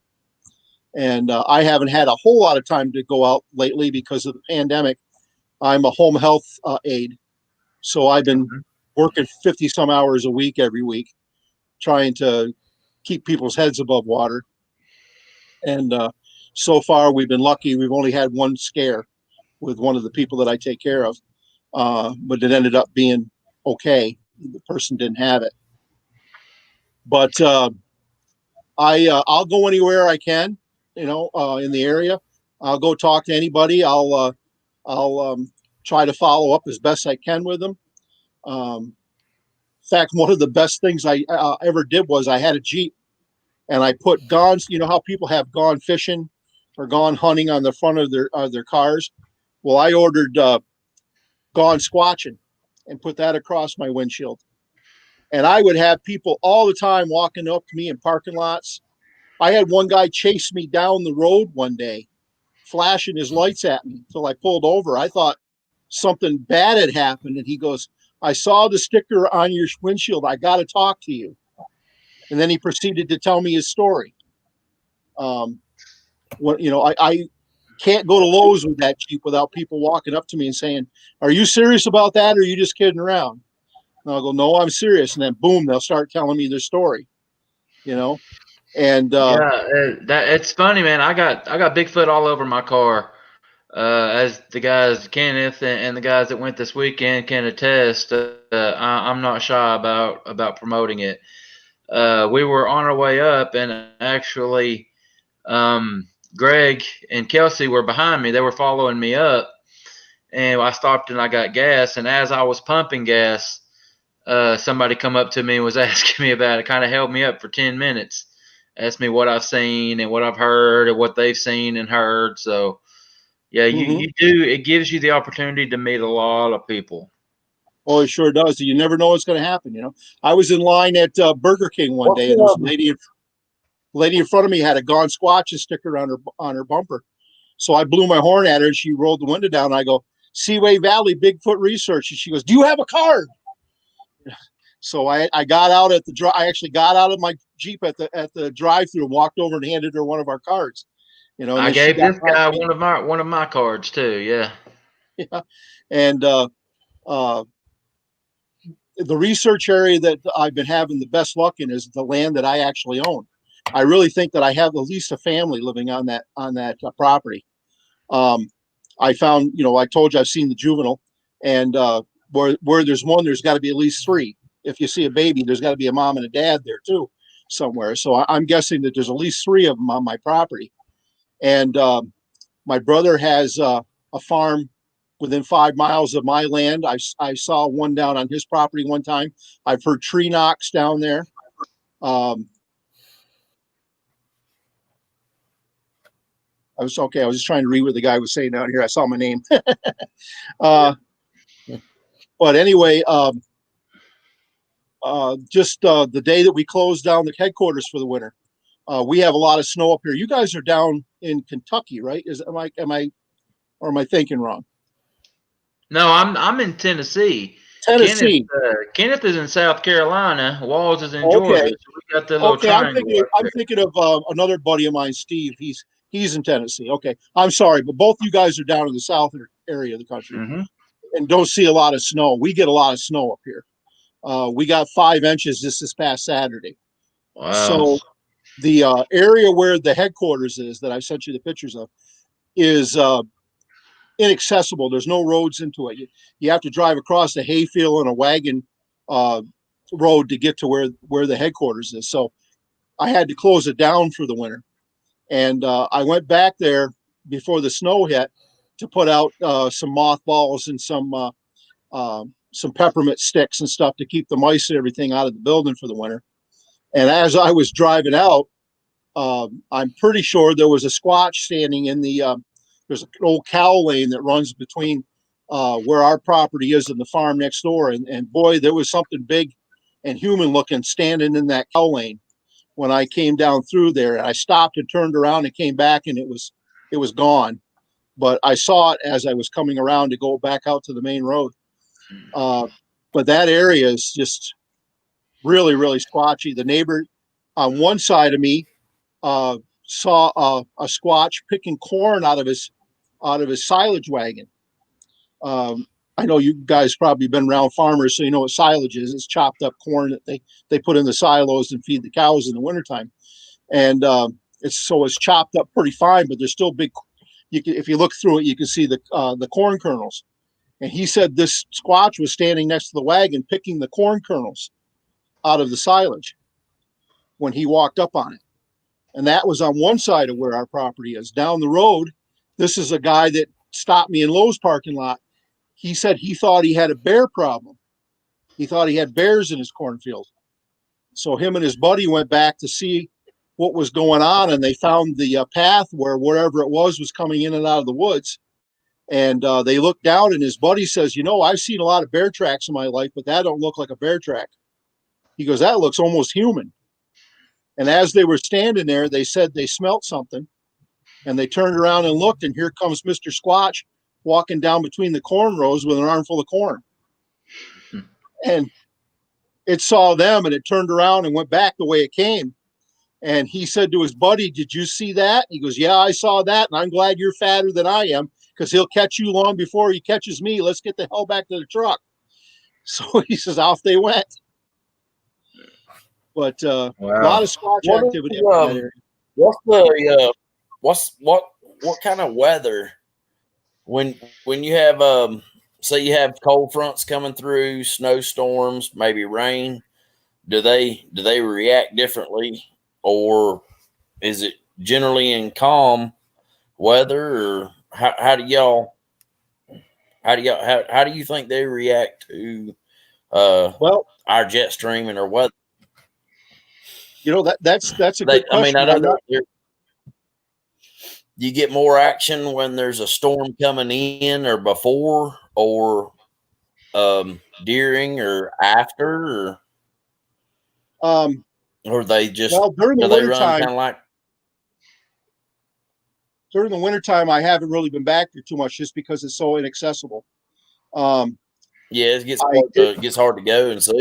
And I haven't had a whole lot of time to go out lately because of the pandemic. I'm a home health aide. So I've been working 50 some hours a week every week, trying to keep people's heads above water. And so far we've been lucky. We've only had one scare with one of the people that I take care of. But it ended up being okay. The person didn't have it. But I'll go anywhere I can, in the area. I'll go talk to anybody. I'll try to follow up as best I can with them. In fact, one of the best things I ever did was I had a Jeep, and I put gone. You know how people have gone fishing or gone hunting on the front of their cars? Well, I ordered gone squatching and put that across my windshield. And I would have people all the time walking up to me in parking lots. I had one guy chase me down the road one day, flashing his lights at me until I pulled over. I thought something bad had happened. And he goes, "I saw the sticker on your windshield. I got to talk to you." And then he proceeded to tell me his story. I can't go to Lowe's with that Jeep without people walking up to me and saying, "Are you serious about that, or are you just kidding around?" And I'll go, "No, I'm serious." And then boom, they'll start telling me their story, And it's funny, man. I got Bigfoot all over my car. as the guys Kenneth and the guys that went this weekend can attest, I'm not shy about promoting it. We were on our way up, and actually, Greg and Kelsey were behind me. They were following me up, and I stopped and I got gas. And as I was pumping gas, somebody come up to me and was asking me about it. Kind of held me up for 10 minutes, asked me what I've seen and what I've heard and what they've seen and heard. So, yeah, you do. It gives you the opportunity to meet a lot of people. Oh, it sure does. You never know what's going to happen. You know, I was in line at Burger King one day, and there was a lady in front of me had a Gone Squatches sticker on her bumper. So I blew my horn at her, and she rolled the window down. And I go, Seaway Valley Bigfoot Research, and she goes, "Do you have a card?" So I got out at the I actually got out of my Jeep at the drive-through and walked over and handed her one of our cards. You know, and I gave this guy one of my cards too. Yeah. Yeah, and the research area that I've been having the best luck in is the land that I actually own. I really think that I have at least a family living on that property. I found, you know, I told you I've seen the juvenile, and where there's one, there's got to be at least three. If you see a baby, there's got to be a mom and a dad there too, somewhere. So I'm guessing that there's at least three of them on my property. And my brother has a farm within 5 miles of my land. I saw one down on his property one time. I've heard tree knocks down there. I was just trying to read what the guy was saying down here. I saw my name. But anyway, just the day that we closed down the headquarters for the winter, we have a lot of snow up here. You guys are down in Kentucky, right? Am I thinking wrong? No, I'm in Tennessee. Tennessee. Kenneth is in South Carolina. Walls is in Georgia. So we got the little triangle. I'm thinking of another buddy of mine, Steve. He's in Tennessee. Okay, I'm sorry, but both you guys are down in the southern area of the country and don't see a lot of snow. We get a lot of snow up here. We got 5 inches just this past Saturday. Wow. So the area where the headquarters is that I sent you the pictures of is inaccessible. There's no roads into it. You have to drive across the hayfield on a wagon road to get to where the headquarters is. So I had to close it down for the winter. And I went back there before the snow hit to put out some mothballs and some peppermint sticks and stuff to keep the mice and everything out of the building for the winter. And as I was driving out, I'm pretty sure there was a Squatch standing in there's an old cow lane that runs between where our property is and the farm next door. And boy, there was something big and human looking standing in that cow lane when I came down through there. And I stopped and turned around and came back, and it was gone. But I saw it as I was coming around to go back out to the main road. But that area is just really, really squatchy. The neighbor on one side of me saw a Squatch picking corn out of his silage wagon. I know you guys probably been around farmers, so you know what silage is. It's chopped up corn that they put in the silos and feed the cows in the wintertime. And it's chopped up pretty fine, but there's still big. If you look through it, you can see the corn kernels. And he said this Squatch was standing next to the wagon picking the corn kernels out of the silage when he walked up on it. And that was on one side of where our property is. Down the road, this is a guy that stopped me in Lowe's parking lot. He said he thought he had a bear problem. He thought he had bears in his cornfield. So him and his buddy went back to see what was going on, and they found the path where wherever it was coming in and out of the woods. And they looked down, and his buddy says, I've seen a lot of bear tracks in my life, but that don't look like a bear track. He goes, that looks almost human. And as they were standing there, they said they smelt something, and they turned around and looked, and here comes Mr. Squatch walking down between the corn rows with an armful of corn. And it saw them, and it turned around and went back the way it came. And he said to his buddy, did you see that? He goes, yeah, I saw that, and I'm glad you're fatter than I am, because he'll catch you long before he catches me. Let's get the hell back to the truck. So he says, off they went. But wow. A lot of Squatch activity in that area. What kind of weather when you have say you have cold fronts coming through, snowstorms, maybe rain, do they react differently, or is it generally in calm weather, or how do you think they react to Well, our jet streaming or weather? That's a good question. I know you get more action when there's a storm coming in, or before, or during, or after, or they just during the they winter run time. kind of like During the wintertime, I haven't really been back there too much just because it's so inaccessible. Yeah, it gets hard to go and see.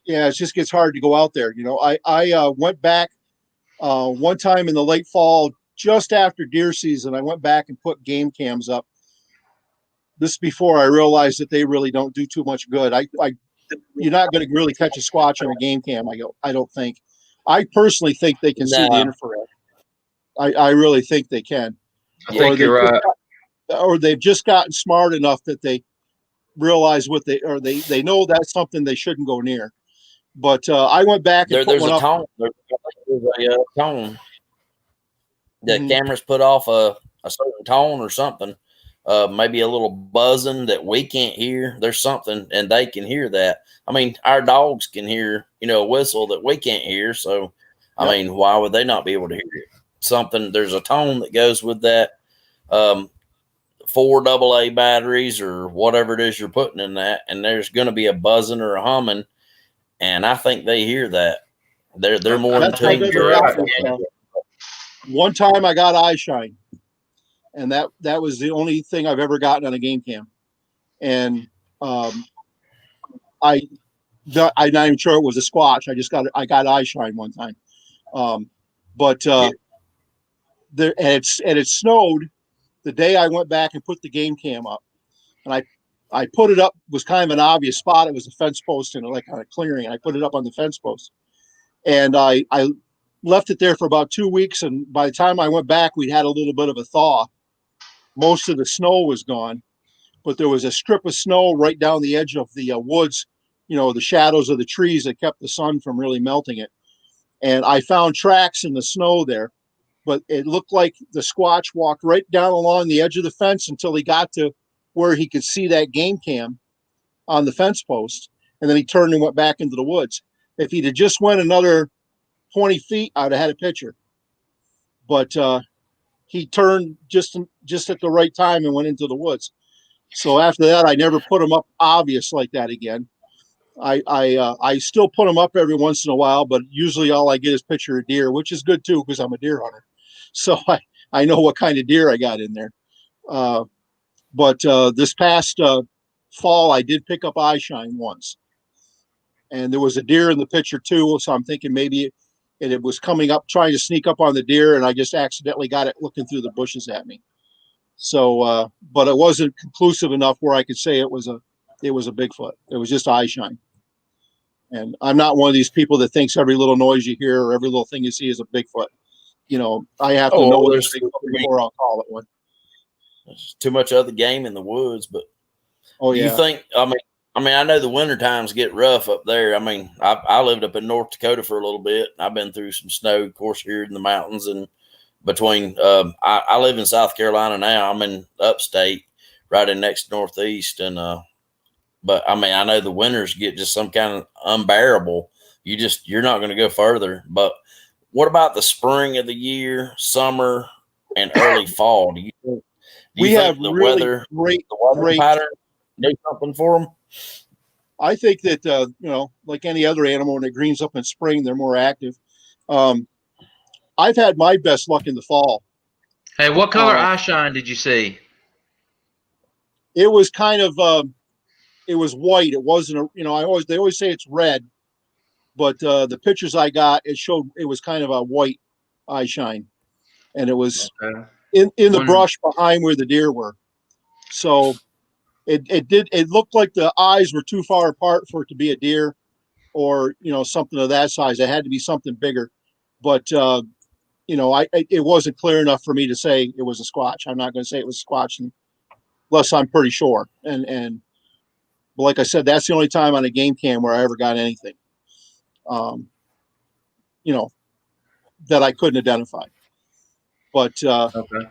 Yeah, it just gets hard to go out there. I went back one time in the late fall, just after deer season. I went back and put game cams up. This is before I realized that they really don't do too much good. You're not going to really catch a squatch on a game cam. I don't think. I personally think they can see the infrared. I really think they can. I think you're right. Or they've just gotten smart enough that they realize they know that's something they shouldn't go near. But I went back and there's a tone. There's a tone. The cameras put off a certain tone or something. Maybe a little buzzing that we can't hear. There's something, and they can hear that. I mean, our dogs can hear, a whistle that we can't hear. So, I mean, why would they not be able to hear it? There's a tone that goes with that. 4 AA batteries or whatever it is you're putting in that, and there's going to be a buzzing or a humming, and I think they hear that. They're more in tune. One time I got eye shine, and that was the only thing I've ever gotten on a game cam, and I'm not even sure it was a squatch. I got eye shine one time, it snowed the day I went back and put the game cam up, and I put it up. Was kind of an obvious spot. It was a fence post and like on a clearing, and I put it up on the fence post, and I left it there for about 2 weeks, and by the time I went back, we'd had a little bit of a thaw. Most of the snow was gone, but there was a strip of snow right down the edge of the woods, the shadows of the trees that kept the sun from really melting it. And I found tracks in the snow there, but it looked like the squatch walked right down along the edge of the fence until he got to where he could see that game cam on the fence post, and then he turned and went back into the woods. If he'd have just went another 20 feet, I'd have had a picture. But he turned just at the right time and went into the woods. So after that, I never put him up obvious like that again. I still put them up every once in a while, but usually all I get is picture of deer, which is good too because I'm a deer hunter. So I know what kind of deer I got in there. But this past fall, I did pick up eye shine once, and there was a deer in the picture too. So I'm thinking maybe it was coming up, trying to sneak up on the deer, and I just accidentally got it looking through the bushes at me. So, but it wasn't conclusive enough where I could say it was a Bigfoot. It was just eye shine. And I'm not one of these people that thinks every little noise you hear or every little thing you see is a Bigfoot. I have to know there's before I'll call it one. There's too much other game in the woods, but do you think? I mean, I know the winter times get rough up there. I mean, I lived up in North Dakota for a little bit. I've been through some snow, of course, here in the mountains, and between. I live in South Carolina now. I'm in upstate, right in next Northeast, and but I mean, I know the winters get just some kind of unbearable. You're not going to go further. But what about the spring of the year, summer, and early fall? Do you think the really weather pattern do something for them? I think that like any other animal, when it greens up in spring, they're more active. I've had my best luck in the fall. Hey, what color eye shine did you see? It was kind of it was white. It wasn't they always say it's red, but the pictures I got, it was kind of a white eye shine, and it was in the brush behind where the deer were. So it looked like the eyes were too far apart for it to be a deer, or something of that size. It had to be something bigger, but it wasn't clear enough for me to say it was a squatch. I'm not going to say it was a squatch unless I'm pretty sure. And like I said, that's the only time on a game cam where I ever got anything, you know, that I couldn't identify. But Okay.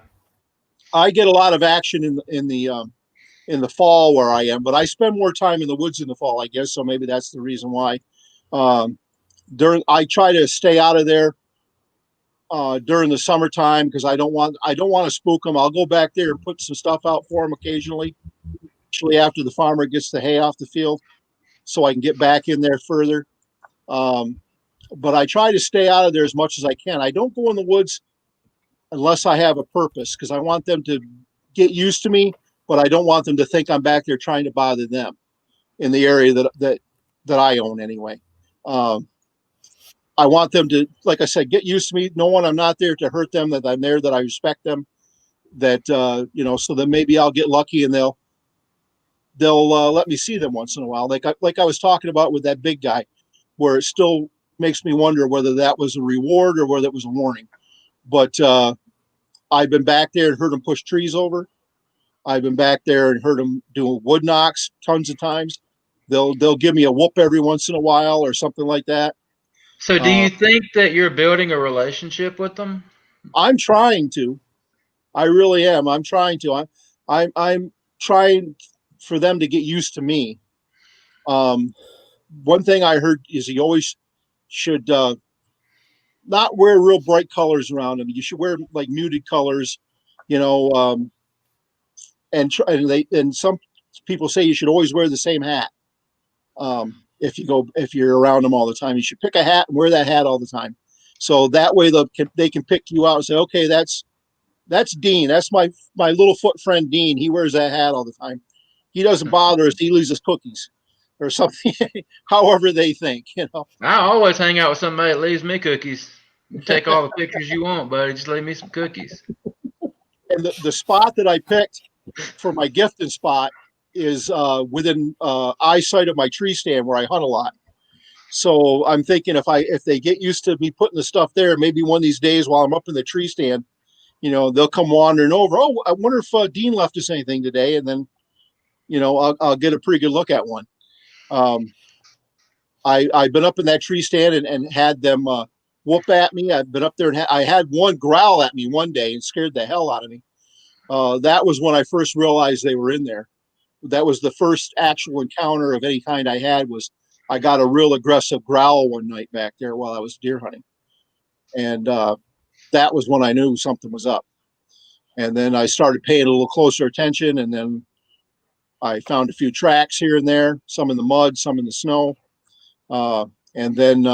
I get a lot of action in the fall where I am, but I spend more time in the woods in the fall, I guess. So maybe that's the reason why. I try to stay out of there during the summertime because I don't want to spook them. I'll go back there and put some stuff out for them occasionally, especially after the farmer gets the hay off the field, so I can get back in there further. But I try to stay out of there as much as I can. I don't go in the woods unless I have a purpose, because I want them to get used to me, but I don't want them to think I'm back there trying to bother them in the area that I own anyway. I want them to, like I said, get used to me, know when I'm not there to hurt them, that I'm there, that I respect them, that, so that maybe I'll get lucky and they'll let me see them once in a while. Like I was talking about with that big guy, where it still makes me wonder whether that was a reward or whether it was a warning. But I've been back there and heard them push trees over. I've been back there and heard them do wood knocks tons of times. They'll give me a whoop every once in a while or something like that. So do you think that you're building a relationship with them? I'm trying to. I really am. I'm trying to. I'm trying for them to get used to me. One thing I heard is you always should not wear real bright colors around them. You should wear like muted colors, and some people say you should always wear the same hat. If you're around them all the time, you should pick a hat and wear that hat all the time. So that way they can pick you out and say, okay, that's Dean. That's my Littlefoot friend Dean. He wears that hat all the time. He doesn't bother us. He leaves us cookies or something. However they think, I always hang out with somebody that leaves me cookies. You take all the pictures you want, buddy. Just leave me some cookies. And the spot that I picked for my gifting spot is within eyesight of my tree stand where I hunt a lot. So I'm thinking if they get used to me putting the stuff there, maybe one of these days while I'm up in the tree stand, they'll come wandering over. Oh, I wonder if Dean left us anything today, and then I'll get a pretty good look at one. I've been up in that tree stand and had them whoop at me. I've been up there and I had one growl at me one day and scared the hell out of me. That was when I first realized they were in there. That was the first actual encounter of any kind I had. Was I got a real aggressive growl one night back there while I was deer hunting, and that was when I knew something was up. And then I started paying a little closer attention, and then I found a few tracks here and there, some in the mud, some in the snow, and then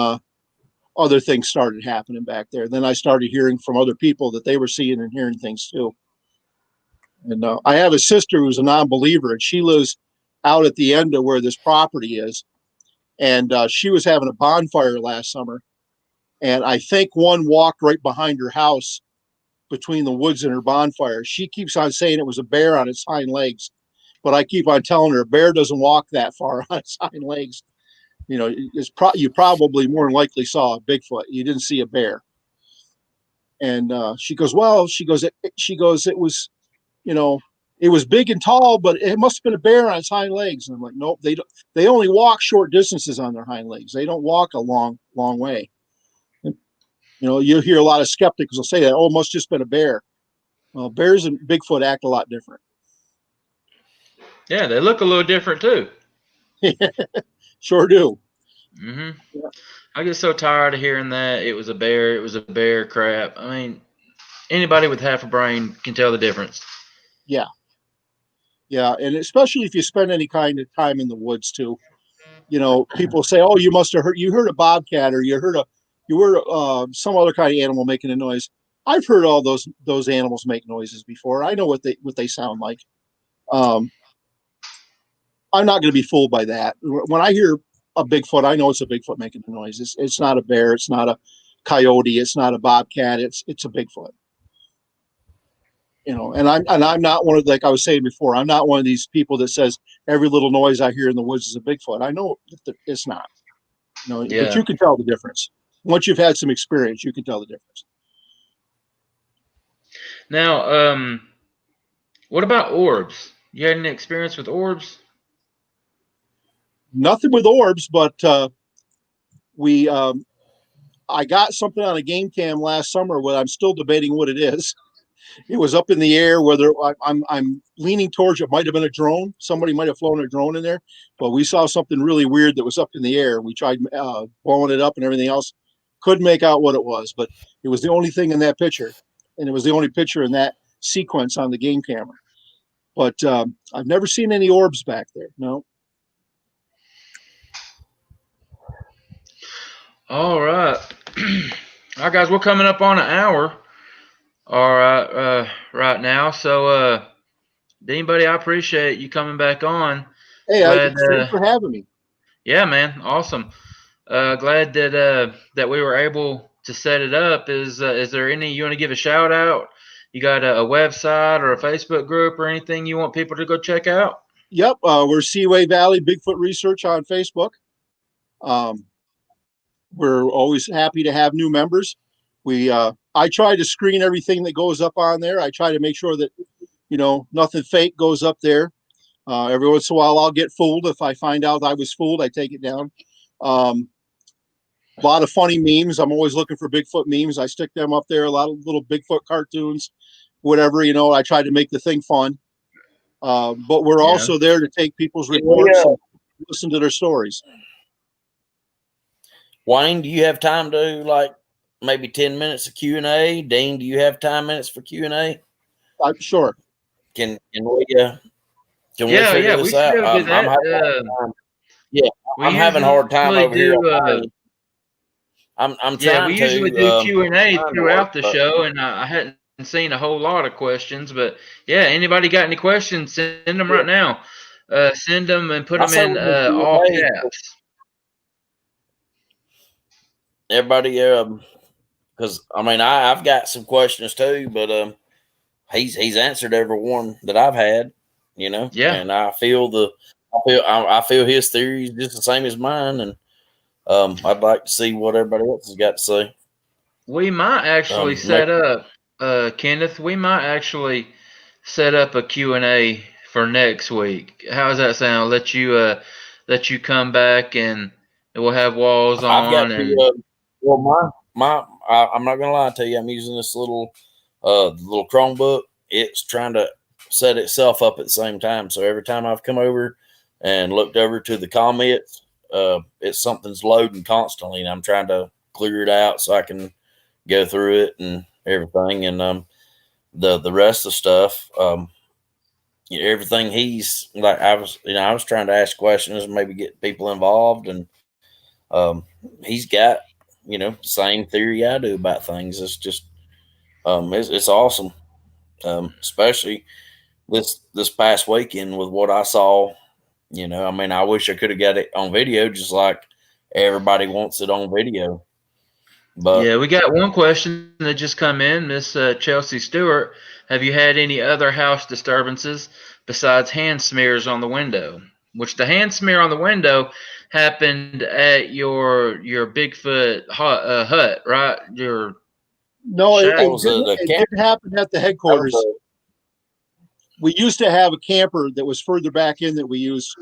other things started happening back there. Then I started hearing from other people that they were seeing and hearing things too. And I have a sister who's a non-believer, and she lives out at the end of where this property is. And she was having a bonfire last summer. And I think one walked right behind her house between the woods and her bonfire. She keeps on saying it was a bear on its hind legs. But I keep on telling her a bear doesn't walk that far on its hind legs. You probably more than likely saw a Bigfoot. You didn't see a bear. And she goes, it was, it was big and tall, but it must have been a bear on its hind legs. And I'm like, nope, they only walk short distances on their hind legs. They don't walk a long way. And, you'll hear a lot of skeptics will say that, oh, it must have just been a bear. Well, bears and Bigfoot act a lot different. Yeah, they look a little different too. Sure do. Mm-hmm. Yeah. I get so tired of hearing that it was a bear crap. I mean, anybody with half a brain can tell the difference. Yeah. Yeah, and especially if you spend any kind of time in the woods too. People say, "Oh, you must have heard a bobcat, or you heard some other kind of animal making a noise." I've heard all those animals make noises before. I know what they sound like. I'm not going to be fooled by that. When I hear a Bigfoot, I know it's a Bigfoot making a noise. It's not a bear. It's not a coyote. It's not a bobcat. It's a Bigfoot. And I'm not one of, like I was saying before, I'm not one of these people that says every little noise I hear in the woods is a Bigfoot. I know it's not. Yeah. But you can tell the difference. Once you've had some experience, you can tell the difference. Now, what about orbs? You had any experience with orbs? Nothing with orbs, but I got something on a game cam last summer. What I'm still debating what it is. It was up in the air. Whether I'm leaning towards it might have been a drone. Somebody might have flown a drone in there, but we saw something really weird that was up in the air. We tried blowing it up and everything else. Couldn't make out what it was, but it was the only thing in that picture, and it was the only picture in that sequence on the game camera. But I've never seen any orbs back there. No. All right. All right, guys, we're coming up on an hour. All right, right now. So, Dean, buddy, I appreciate you coming back on. Hey, thanks for having me. Yeah, man, awesome. Glad that we were able to set it up. Is there any you want to give a shout out? You got a website or a Facebook group or anything you want people to go check out? Yep, we're Seaway Valley Bigfoot Research on Facebook. We're always happy to have new members. I try to screen everything that goes up on there. I try to make sure that nothing fake goes up there. Every once in a while, I'll get fooled. If I find out I was fooled, I take it down. A lot of funny memes. I'm always looking for Bigfoot memes. I stick them up there. A lot of little Bigfoot cartoons, whatever. I try to make the thing fun. But we're also there to take people's reports and listen to their stories. Wayne, do you have time to maybe 10 minutes of Q&A? Dean, do you have 10 minutes for Q&A? I'm sure. Can we figure this out? I'm having a hard time over here. I'm trying to. Yeah, we usually do Q&A throughout the show, and I hadn't seen a whole lot of questions. But yeah, anybody got any questions? Send them right now. Send them and put them in all caps. Everybody, because I've got some questions too, but he's answered every one that I've had, Yeah, and I feel his theory is just the same as mine, and I'd like to see what everybody else has got to say. We might actually set up, Kenneth. We might actually set up a Q&A for next week. How does that sound? Let you come back and we'll have walls on. I'm not gonna lie to you. I'm using this little Chromebook. It's trying to set itself up at the same time. So every time I've come over and looked over to the comments, something's loading constantly, and I'm trying to clear it out so I can go through it and everything. And the rest of the stuff, everything he's like, I was trying to ask questions and maybe get people involved, and he's got same theory I do about things. It's just it's awesome, especially this past weekend with what I saw. I wish I could have got it on video, just like everybody wants it on video. But yeah, we got one question that just come in, Miss Chelsea Stewart. Have you had any other house disturbances besides hand smears on the window? Which the hand smear on the window happened at your Bigfoot hut, right? No, it didn't happen at the headquarters. We used to have a camper that was further back in that we used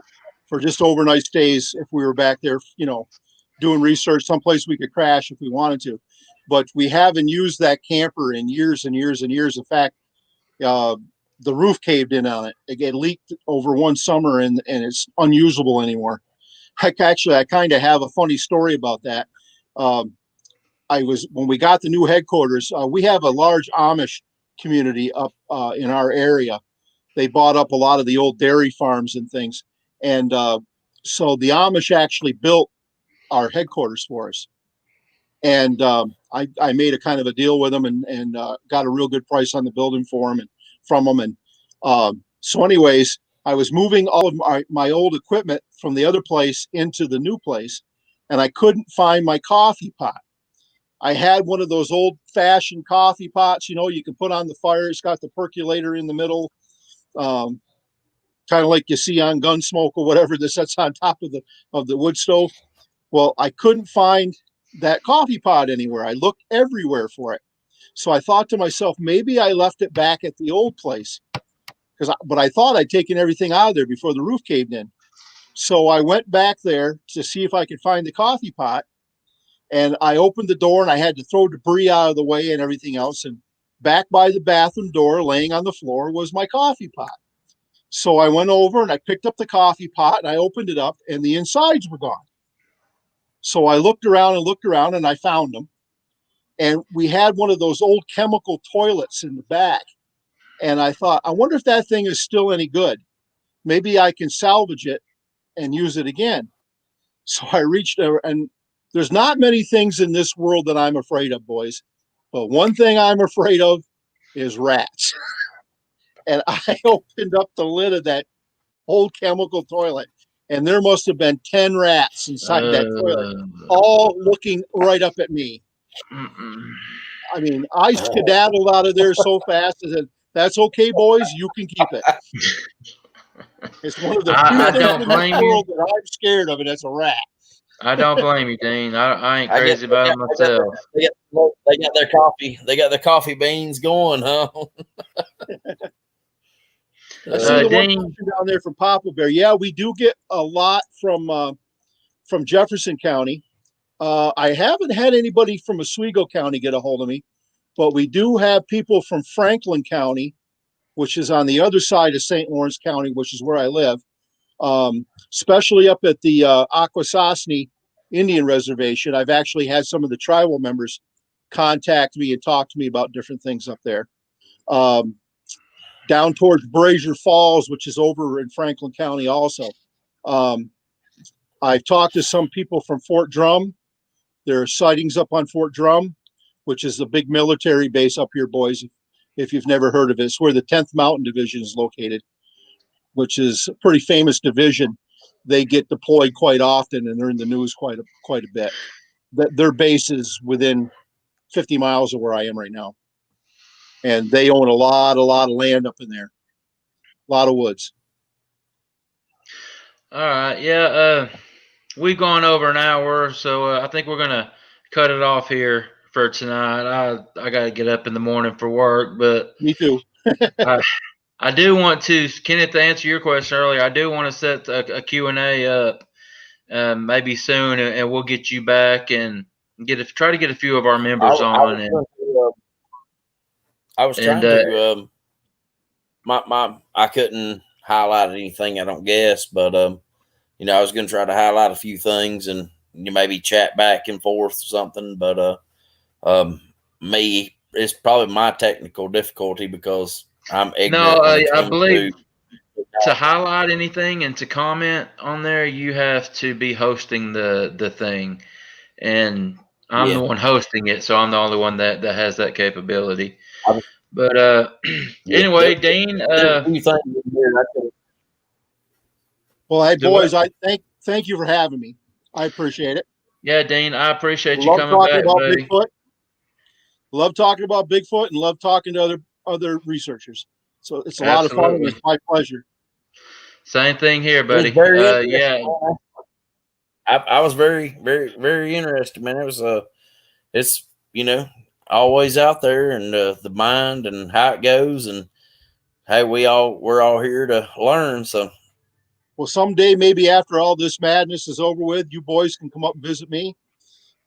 for just overnight stays if we were back there, doing research, someplace we could crash if we wanted to. But we haven't used that camper in years and years and years. In fact, the roof caved in on it. It leaked over one summer, and it's unusable anymore. Heck, actually, I kind of have a funny story about that. When we got the new headquarters, we have a large Amish community up in our area. They bought up a lot of the old dairy farms and things. And so the Amish actually built our headquarters for us. And I made a kind of a deal with them and got a real good price on the building for them and from them. And so anyways, I was moving all of my old equipment from the other place into the new place, and I couldn't find my coffee pot. I had one of those old-fashioned coffee pots, you can put on the fire. It's got the percolator in the middle, kind of like you see on Gunsmoke or whatever that sits on top of the wood stove. Well, I couldn't find that coffee pot anywhere. I looked everywhere for it. So I thought to myself, maybe I left it back at the old place. but I thought I'd taken everything out of there before the roof caved in. So I went back there to see if I could find the coffee pot, and I opened the door and I had to throw debris out of the way and everything else. And back by the bathroom door, laying on the floor, was my coffee pot. So I went over and I picked up the coffee pot and I opened it up, and the insides were gone. So I looked around and I found them. And we had one of those old chemical toilets in the back. And I thought, I wonder if that thing is still any good. Maybe I can salvage it and use it again. So I reached over, and there's not many things in this world that I'm afraid of, boys. But one thing I'm afraid of is rats. And I opened up the lid of that old chemical toilet, and there must have been 10 rats inside that toilet, all looking right up at me. I mean, I skedaddled out of there so fast. I said, "That's okay, boys. You can keep it." It's one of the few things in this world that I'm scared of, and it's a rat. I don't blame you, Dean. I ain't crazy about it myself. They got their coffee. They got their coffee beans going, huh? I see the one down there from Papa Bear. Yeah, we do get a lot from Jefferson County. I haven't had anybody from Oswego County get a hold of me, but we do have people from Franklin County, which is on the other side of St. Lawrence County, which is where I live, especially up at the Akwesasne Indian Reservation. I've actually had some of the tribal members contact me and talk to me about different things up there. Down towards Brazier Falls, which is over in Franklin County also. I've talked to some people from Fort Drum. There are sightings up on Fort Drum, which is the big military base up here, boys. If you've never heard of it, it's where the 10th Mountain Division is located, which is a pretty famous division. They get deployed quite often, and they're in the news quite a bit. Their base is within 50 miles of where I am right now, and they own a lot of land up in there, a lot of woods. All right, yeah. We've gone over an hour, so I think we're gonna cut it off here for tonight. I gotta get up in the morning for work, but me too. I do want to, Kenneth, to answer your question earlier. I do want to set a Q&A up maybe soon, and we'll get you back and try to get a few of our members on. I was trying to. I couldn't highlight anything, I don't guess, but I was going to try to highlight a few things and maybe chat back and forth or something. But it's probably my technical difficulty because I'm ignorant. No, I believe to highlight anything and to comment on there, you have to be hosting the thing, and I'm the one hosting it, so I'm the only one that has that capability. But anyway, Dean. Well, hey boys, I thank you for having me. I appreciate it. Yeah, Dean, I appreciate you coming back, buddy. Bigfoot. Love talking about Bigfoot and love talking to other researchers. So it's a lot of fun. And it's my pleasure. Same thing here, buddy. Yeah. I was very, very, very interested, man. It was it's always out there, and the mind and how it goes, and hey, we're all here to learn. So, well, someday maybe after all this madness is over with, you boys can come up and visit me,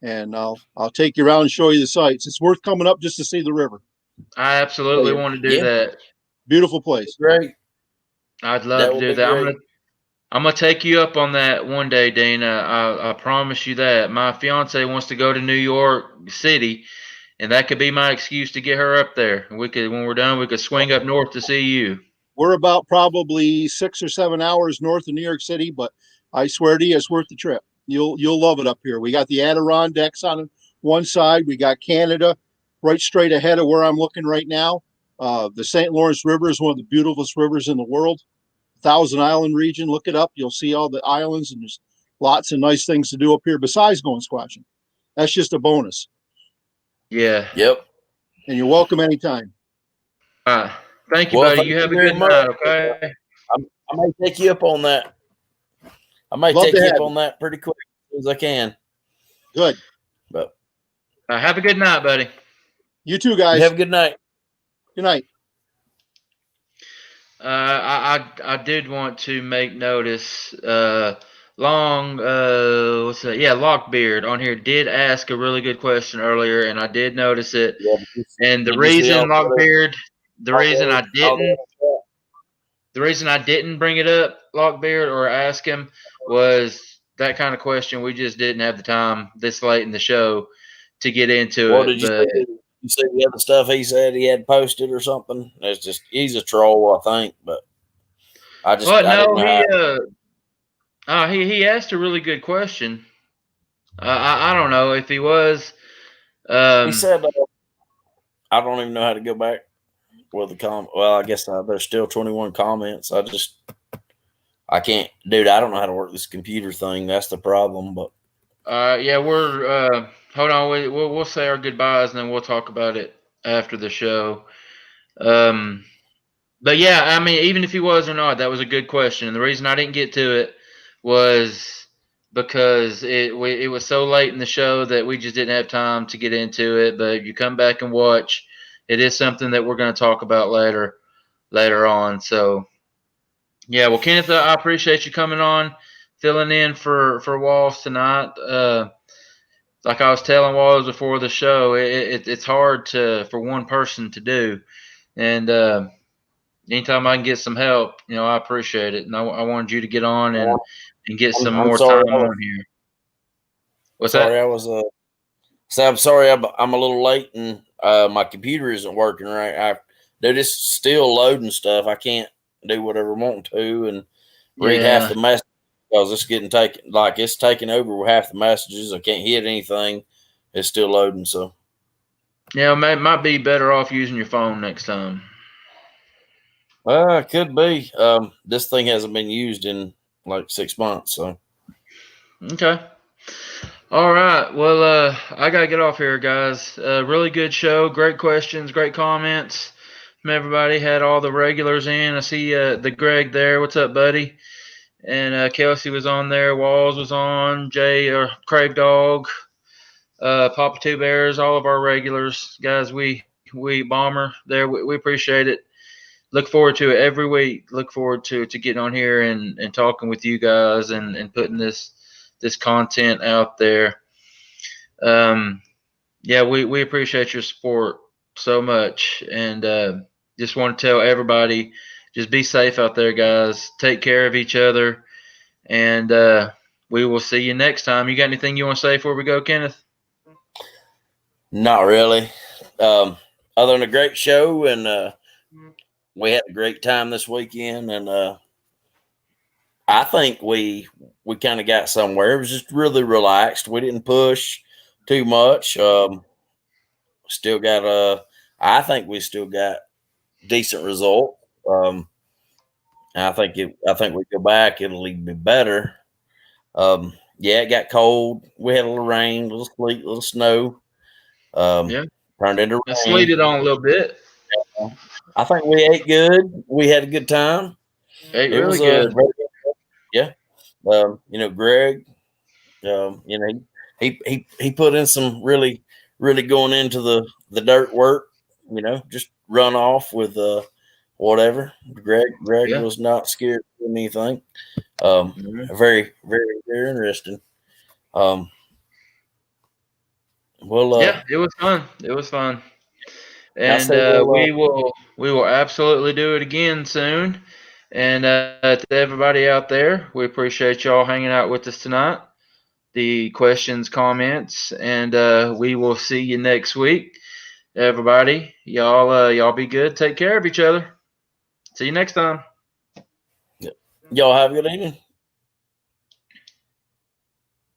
and I'll take you around and show you the sights. It's worth coming up just to see the river. I absolutely want to do that. Beautiful place. Great. I'd love to do that. I'm gonna take you up on that one day, Dana. I promise you that. My fiance wants to go to New York City, and that could be my excuse to get her up there. When we're done, we could swing up north to see you. We're about probably 6 or 7 hours north of New York City, but I swear to you, it's worth the trip. You'll love it up here. We got the Adirondacks on one side. We got Canada right straight ahead of where I'm looking right now. The St. Lawrence River is one of the beautifulest rivers in the world. Thousand Island region, look it up. You'll see all the islands, and there's lots of nice things to do up here besides going squatching. That's just a bonus. Yeah. Yep. And you're welcome anytime. Thank you, buddy. You have a good night, okay? I might take you up on that. I might take you up on that pretty quick as I can. Good. But have a good night, buddy. You too, guys. Have a good night. Good night. I did want to make notice. What's that? Yeah, Lockbeard on here did ask a really good question earlier, and I did notice it. Yeah, And did you see Lockbeard, the reason I all didn't, the reason I didn't bring it up, Lockbeard, or ask him, was that kind of question. We just didn't have the time this late in the show to get into Well, it. did you But see, you see the other stuff he said he had posted or something? It's just he's a troll, I think. But I didn't know he asked a really good question. I don't know if he was. He said, I don't even know how to go back with the comment. Well, I guess there's still 21 comments. I can't, dude. I don't know how to work this computer thing. That's the problem. But yeah, we're hold on. We'll say our goodbyes and then we'll talk about it after the show. But yeah, I mean, even if he was or not, that was a good question. And the reason I didn't get to it was because it was so late in the show that we just didn't have time to get into it. But if you come back and watch, it is something that we're going to talk about later on. So yeah, well, Kenneth, I appreciate you coming on, filling in for Walls tonight. Like I was telling Walls before the show, it's hard for one person to do, and anytime I can get some help, I appreciate it. And I wanted you to get on and get some I'm more sorry, time on here. What's sorry, that? I was so I'm sorry I'm a little late and my computer isn't working right. Dude, it's still loading stuff. I can't do whatever I want to and read half the message because it's getting taken, like it's taking over with half the messages. I can't hit anything. It's still loading. So Yeah, might be better off using your phone next time. Could be. This thing hasn't been used in like 6 months. So Okay. All right. Well, I gotta get off here, guys. Really good show. Great questions. Great comments from everybody. Had all the regulars in. I see the Greg there. What's up, buddy? And Kelsey was on there. Walls was on. Jay or Crave Dog. Papa Two Bears. All of our regulars, guys. We Bomber there. We appreciate it. Look forward to it every week. Look forward to getting on here and talking with you guys and putting this content out there. Yeah, we appreciate your support so much, and just want to tell everybody, just be safe out there, guys. Take care of each other, and we will see you next time. You got anything you want to say before we go, Kenneth? not really. Other than a great show, and we had a great time this weekend, and I think we kind of got somewhere. It was just really relaxed. We didn't push too much. Still got I think we still got decent result. I think we go back, it'll even be better. Yeah, it got cold. We had a little rain, a little sleet, a little snow. Yeah, turned into rain. I sleeted on a little bit. I think we ate good. We had a good time. Ate really good. Yeah. Greg, he put in some really, really going into the dirt work, just run off with whatever. Greg was not scared of anything. Very, very, very interesting. Yeah, it was fun. It was fun. And we will absolutely do it again soon. And to everybody out there, we appreciate y'all hanging out with us tonight. The questions, comments, and we will see you next week. Everybody, y'all be good. Take care of each other. See you next time. Y'all have a good evening.